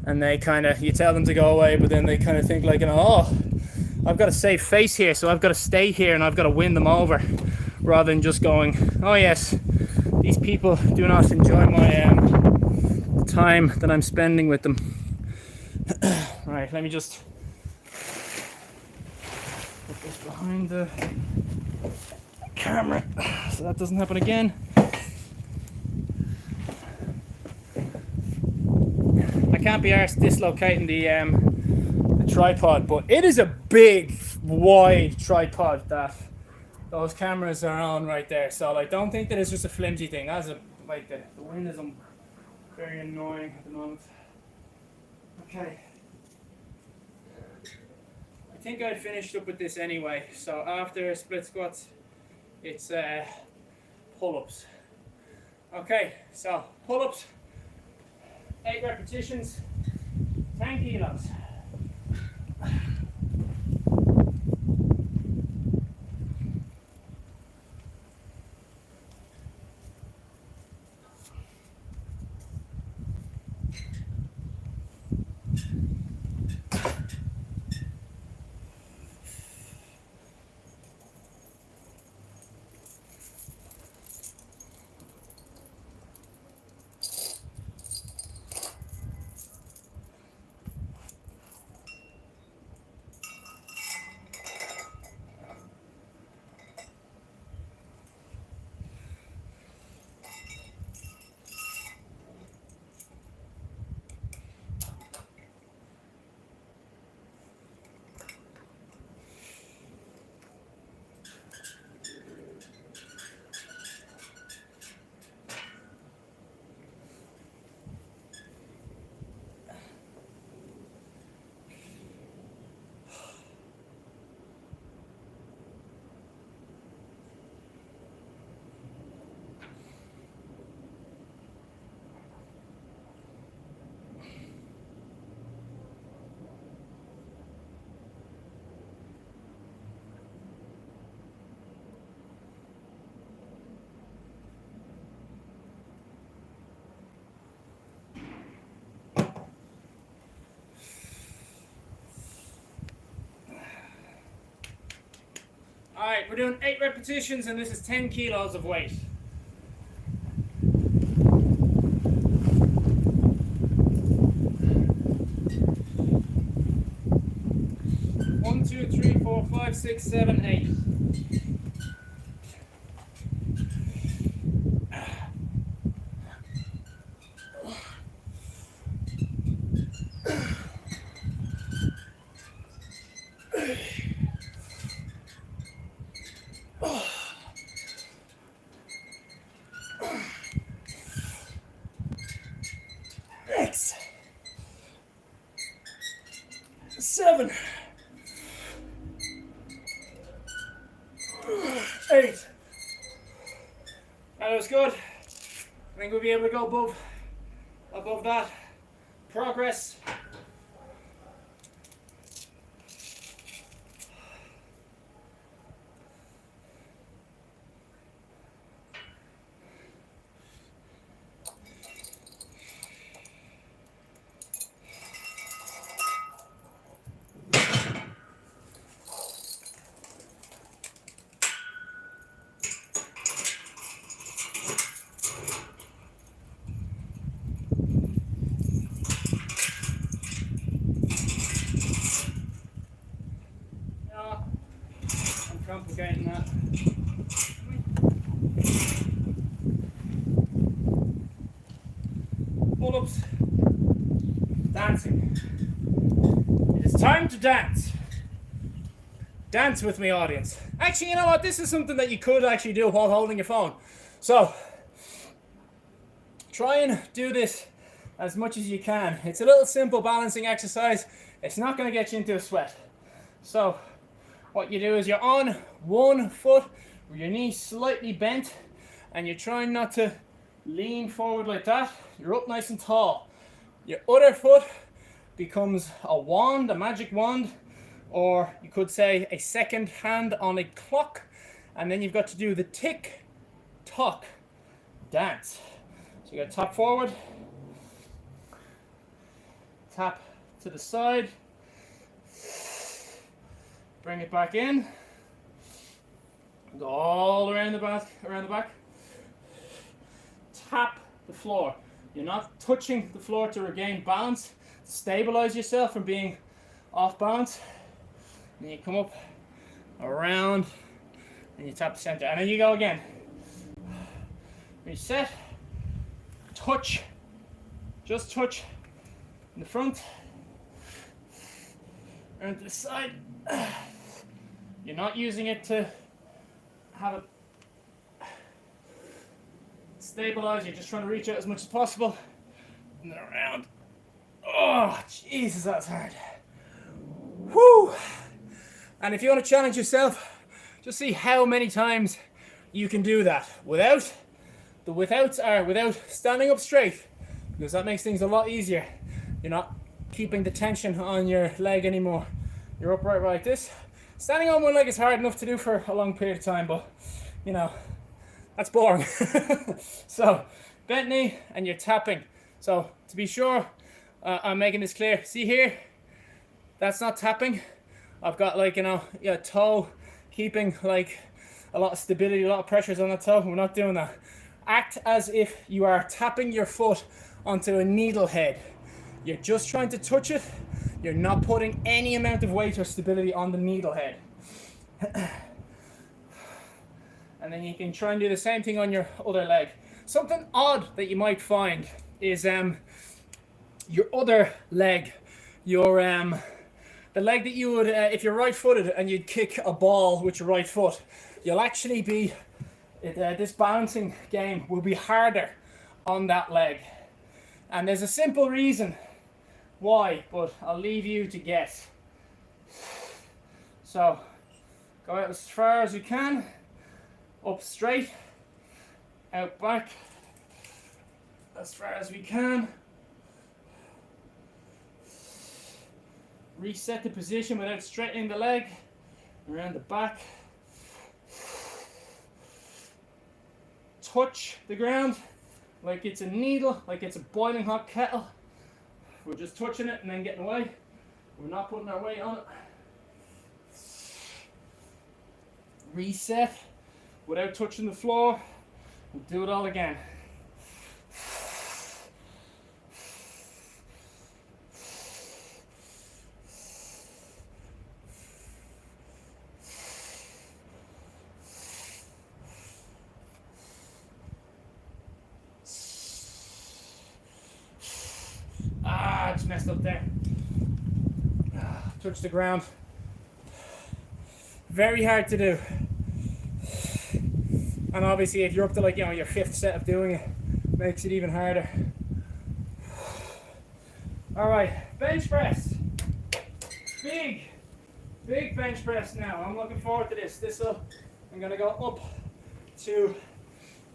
And they kind of, you tell them to go away, but then they kind of think like, you know, oh, I've got to save face here, so I've got to stay here and I've got to win them over, rather than just going, oh yes, these people do not enjoy my the time that I'm spending with them. Right, let me just put this behind the camera so that doesn't happen again. I can't be arsed dislocating the tripod, but it is a big, wide tripod that those cameras are on right there. So like, don't think that it's just a flimsy thing. That's a, like, the wind is very annoying at the moment. Okay. I think I finished up with this anyway. So after split squats, it's pull-ups. Okay, so pull-ups, 8 repetitions, 10 kilos. Alright, we're doing 8 repetitions and this is 10 kilos of weight. 1, 2, 3, 4, 5, 6, 7, 8. Six, 7, 8. That was good. I think we'll be able to go above that. Progress. Complicating that. Pull-ups. Dancing. It is time to dance. Dance with me, audience. Actually, you know what? This is something that you could actually do while holding your phone. So, try and do this as much as you can. It's a little simple balancing exercise. It's not going to get you into a sweat. So, what you do is you're on one foot with your knee slightly bent and you're trying not to lean forward like that. You're up nice and tall. Your other foot becomes a wand, a magic wand, or you could say a second hand on a clock, and then you've got to do the tick-tock dance. So you got to tap forward, tap to the side, bring it back in, go all around the back, tap the floor. You're not touching the floor to regain balance, stabilize yourself from being off balance. And you come up, around, and you tap the center. And then you go again. Reset, touch, just touch in the front, and to the side. You're not using it to have it stabilize, you're just trying to reach out as much as possible. And then around. Oh, Jesus, that's hard. Whew. And if you want to challenge yourself, just see how many times you can do that without the without standing up straight, because that makes things a lot easier. You're not keeping the tension on your leg anymore. You're upright like this. Standing on one leg is hard enough to do for a long period of time, but you know, that's boring. So, bent knee and you're tapping. So, to be sure, I'm making this clear. See here? That's not tapping. I've got like, toe keeping like a lot of stability, a lot of pressures on the toe. We're not doing that. Act as if you are tapping your foot onto a needle head. You're just trying to touch it. You're not putting any amount of weight or stability on the needle head. And then you can try and do the same thing on your other leg. Something odd that you might find is your other leg, the leg that you would, if you're right-footed and you'd kick a ball with your right foot, you'll actually be, this balancing game will be harder on that leg. And there's a simple reason why, but I'll leave you to guess. So, go out as far as you can, up straight, out back, as far as we can. Reset the position without straightening the leg, around the back. Touch the ground like it's a needle, like it's a boiling hot kettle. We're just touching it and then getting away. We're not putting our weight on it. reset without touching the floor. We'll do it all again. Ah, I just messed up there. Touch the ground. Very hard to do. And obviously if you're up to like, you know, your 5th set of doing it, makes it even harder. Alright, bench press. Big bench press now. I'm looking forward to this. I'm gonna go up to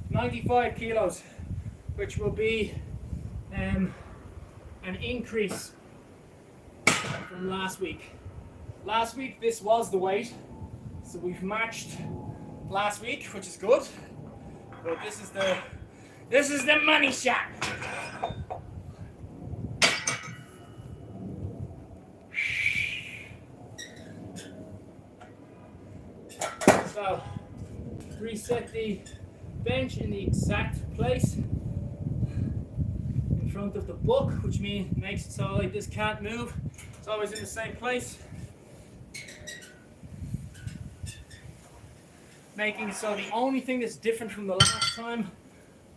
95 kilos, which will be an increase from last week. Last week this was the weight, so we've matched last week, which is good. But this is the money shot. So reset the bench in the exact place in front of the book, which makes it so like this can't move. It's always in the same place. Making it so the only thing that's different from the last time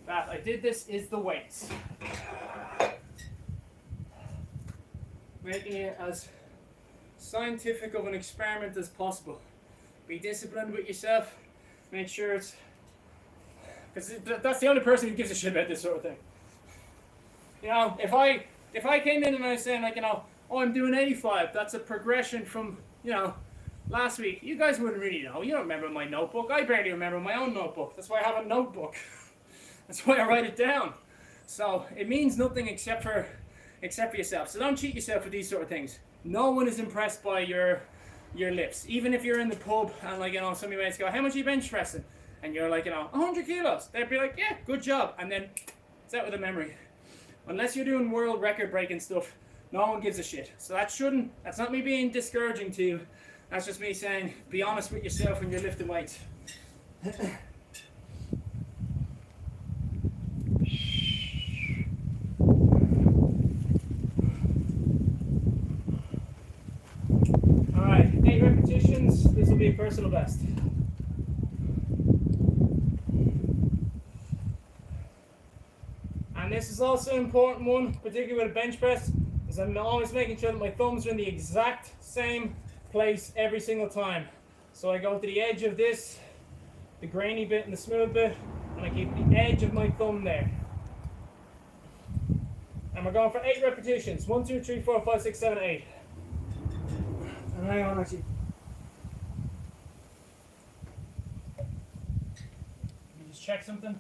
that I did this is the weights. Making it as scientific of an experiment as possible. Be disciplined with yourself. Make sure it's... because that's the only person who gives a shit about this sort of thing. You know, if I came in and I was saying like, you know, oh, I'm doing 85, that's a progression from, you know, last week, you guys wouldn't really know. You don't remember my notebook. I barely remember my own notebook. That's why I have a notebook. That's why I write it down. So it means nothing except for yourself. So don't cheat yourself with these sort of things. No one is impressed by your lips. Even if you're in the pub and like, you know, some of your mates go, how much are you bench pressing? And you're like, you know, 100 kilos. They'd be like, yeah, good job. And then it's out with a memory. Unless you're doing world record breaking stuff, no one gives a shit. So that's not me being discouraging to you. That's just me saying, be honest with yourself when you're lifting weights. Alright, 8 repetitions. This will be a personal best. And this is also an important one, particularly with a bench press, is I'm always making sure that my thumbs are in the exact same place every single time. So I go to the edge of this, the grainy bit and the smooth bit, and I keep the edge of my thumb there. And we're going for 8 repetitions. 1, 2, 3, 4, 5, 6, 7, 8. And hang on, actually. Let me just check something.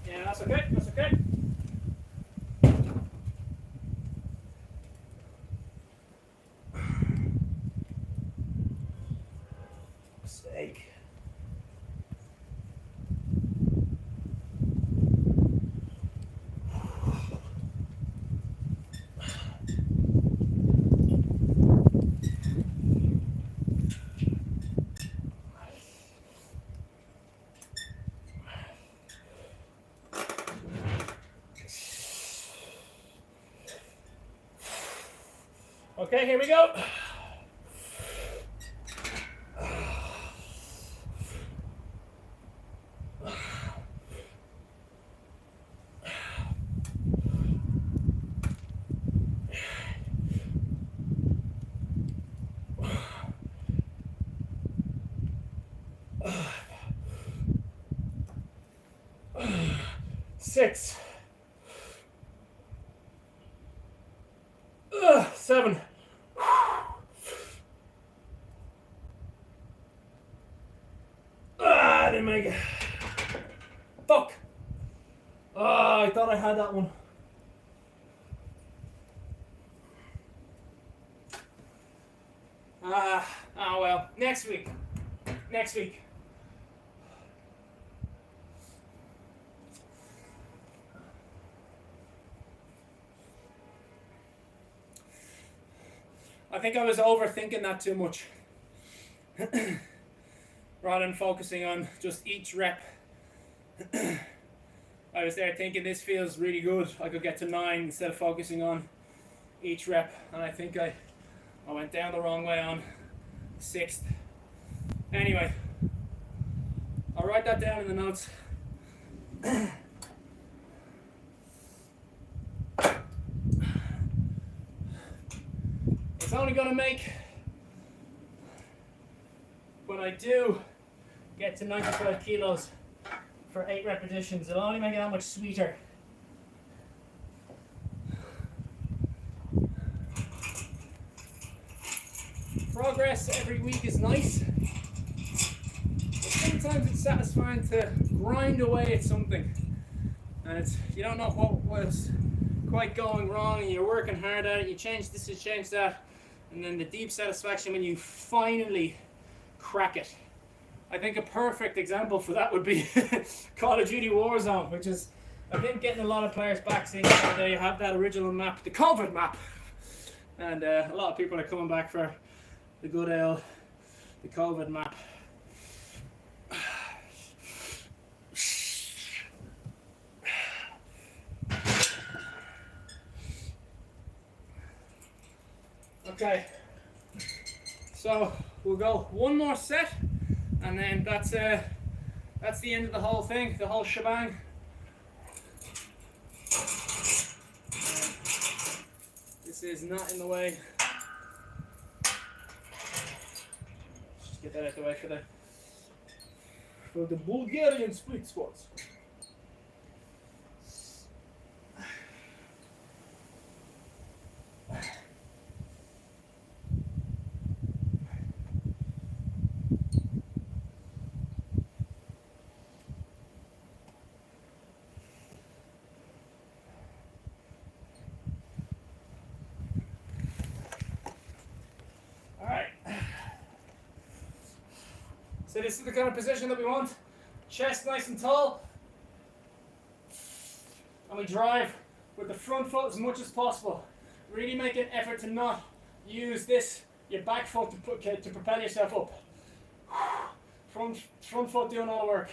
Yeah, that's okay. That's okay. Steak. Okay, here we go. Six. 7. I didn't make it. Fuck. I thought I had that one. Oh well. Next week. Next week. I think I was overthinking that too much. Rather than focusing on just each rep. I was there thinking this feels really good. I could get to 9 instead of focusing on each rep. And I think I went down the wrong way on 6th. Anyway, I'll write that down in the notes. It's only going to make, when I do get to 95 kilos for 8 repetitions, it'll only make it that much sweeter. Progress every week is nice, but sometimes it's satisfying to grind away at something, and it's, you don't know what was quite going wrong, and you're working hard at it, you change this, you change that, and then the deep satisfaction when you finally crack it. I think a perfect example for that would be Call of Duty Warzone, which is, I think, getting a lot of players back, seeing how they have that original map, the COVID map, and a lot of people are coming back for the good old, the COVID map. Okay, so we'll go one more set, and then that's the end of the whole thing, the whole shebang. This is not in the way. Just get that out of the way for the Bulgarian split squats. So this is the kind of position that we want. Chest nice and tall. And we drive with the front foot as much as possible. Really make an effort to not use this, your back foot, to propel yourself up. Front foot doing all the work.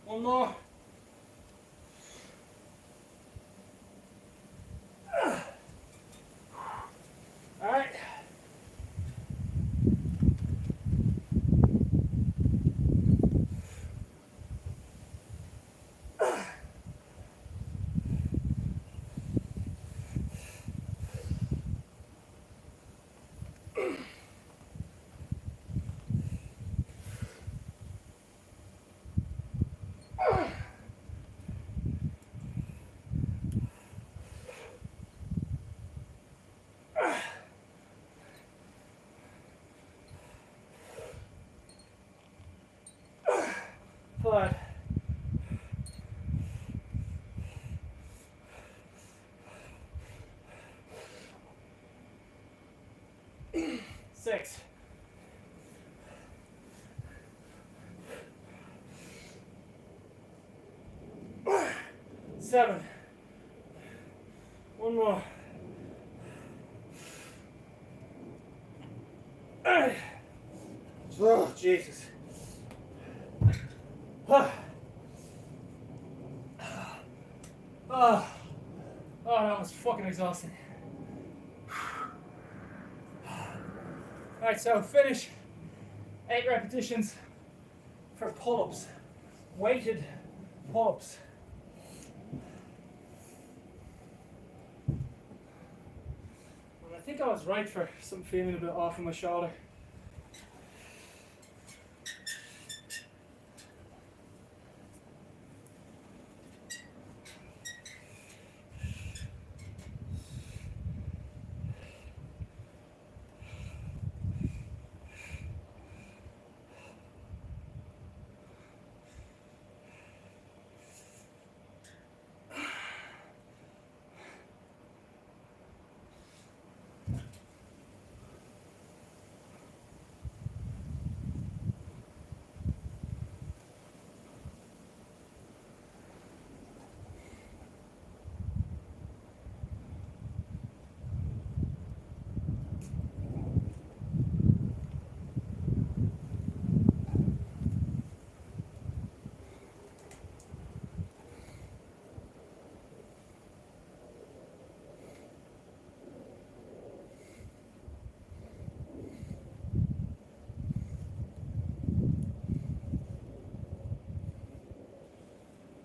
One more. All right. Five. 6. 7. One more. 8. Oh, Jesus. Oh, that was fucking exhausting. Alright, so finish 8 repetitions for pull-ups. Weighted pull-ups. I was right for something feeling a bit off in my shoulder.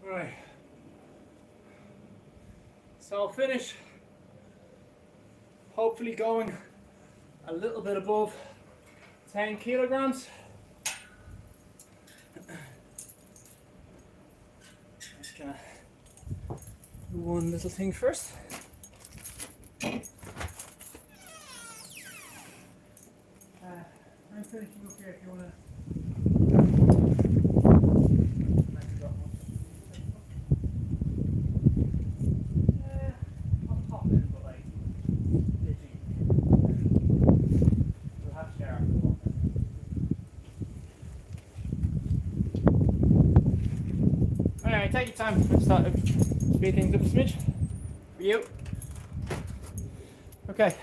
Right. So I'll finish hopefully going a little bit above 10 kilograms. Just gonna do one little thing first. I'm finishing up here if you wanna. I'll pop in, but like, literally, we'll have to share after the walk. Alright, take your time. Let's start to speed things up a smidge. For you. Okay.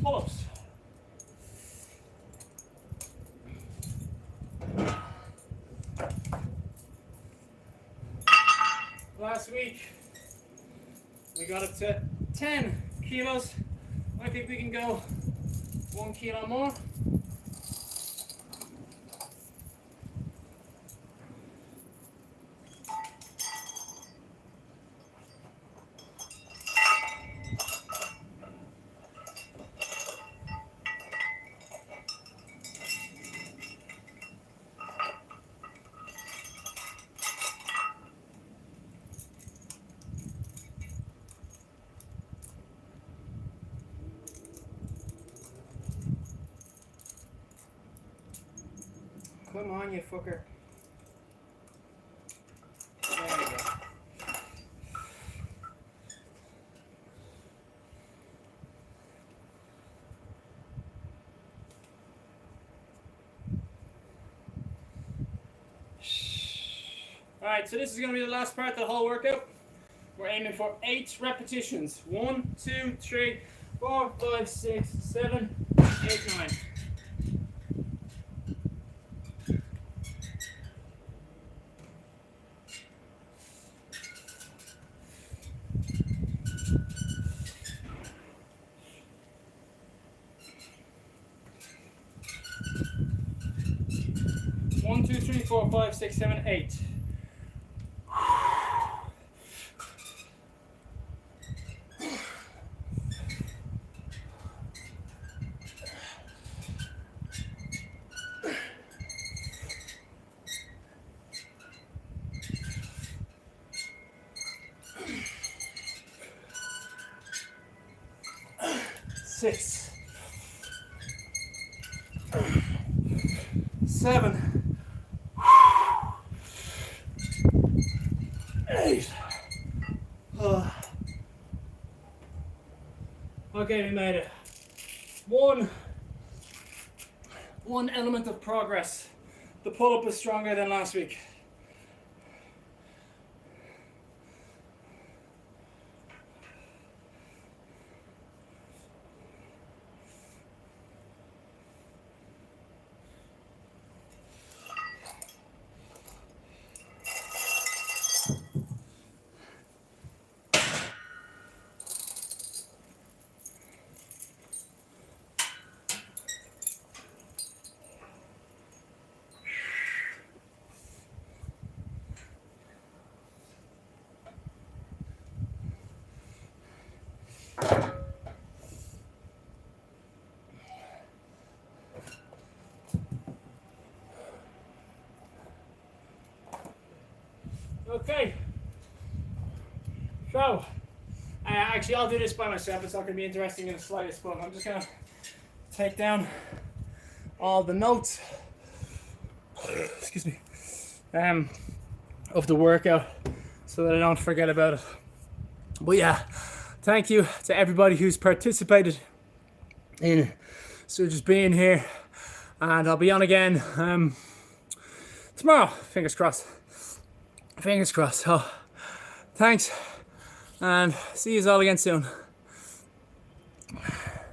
Pull-ups. Last week we got up to 10 kilos. I think we can go 1 kilo more. Come on, you fucker. There we go. Alright, so this is going to be the last part of the whole workout. We're aiming for 8 repetitions. 1, 2, 3, 4, 5, 6, 7, 8, 9. One, two, three, four, five, six, seven, 8. Six, 7, 8. Okay, we made it. One element of progress. The pull-up is stronger than last week. Okay. So, actually I'll do this by myself. It's not going to be interesting in the slightest, but I'm just going to take down all the notes, excuse me, of the workout so that I don't forget about it. But yeah, thank you to everybody who's participated in just being here, and I'll be on again tomorrow. Fingers crossed. Fingers crossed. So thanks, and see you all again soon.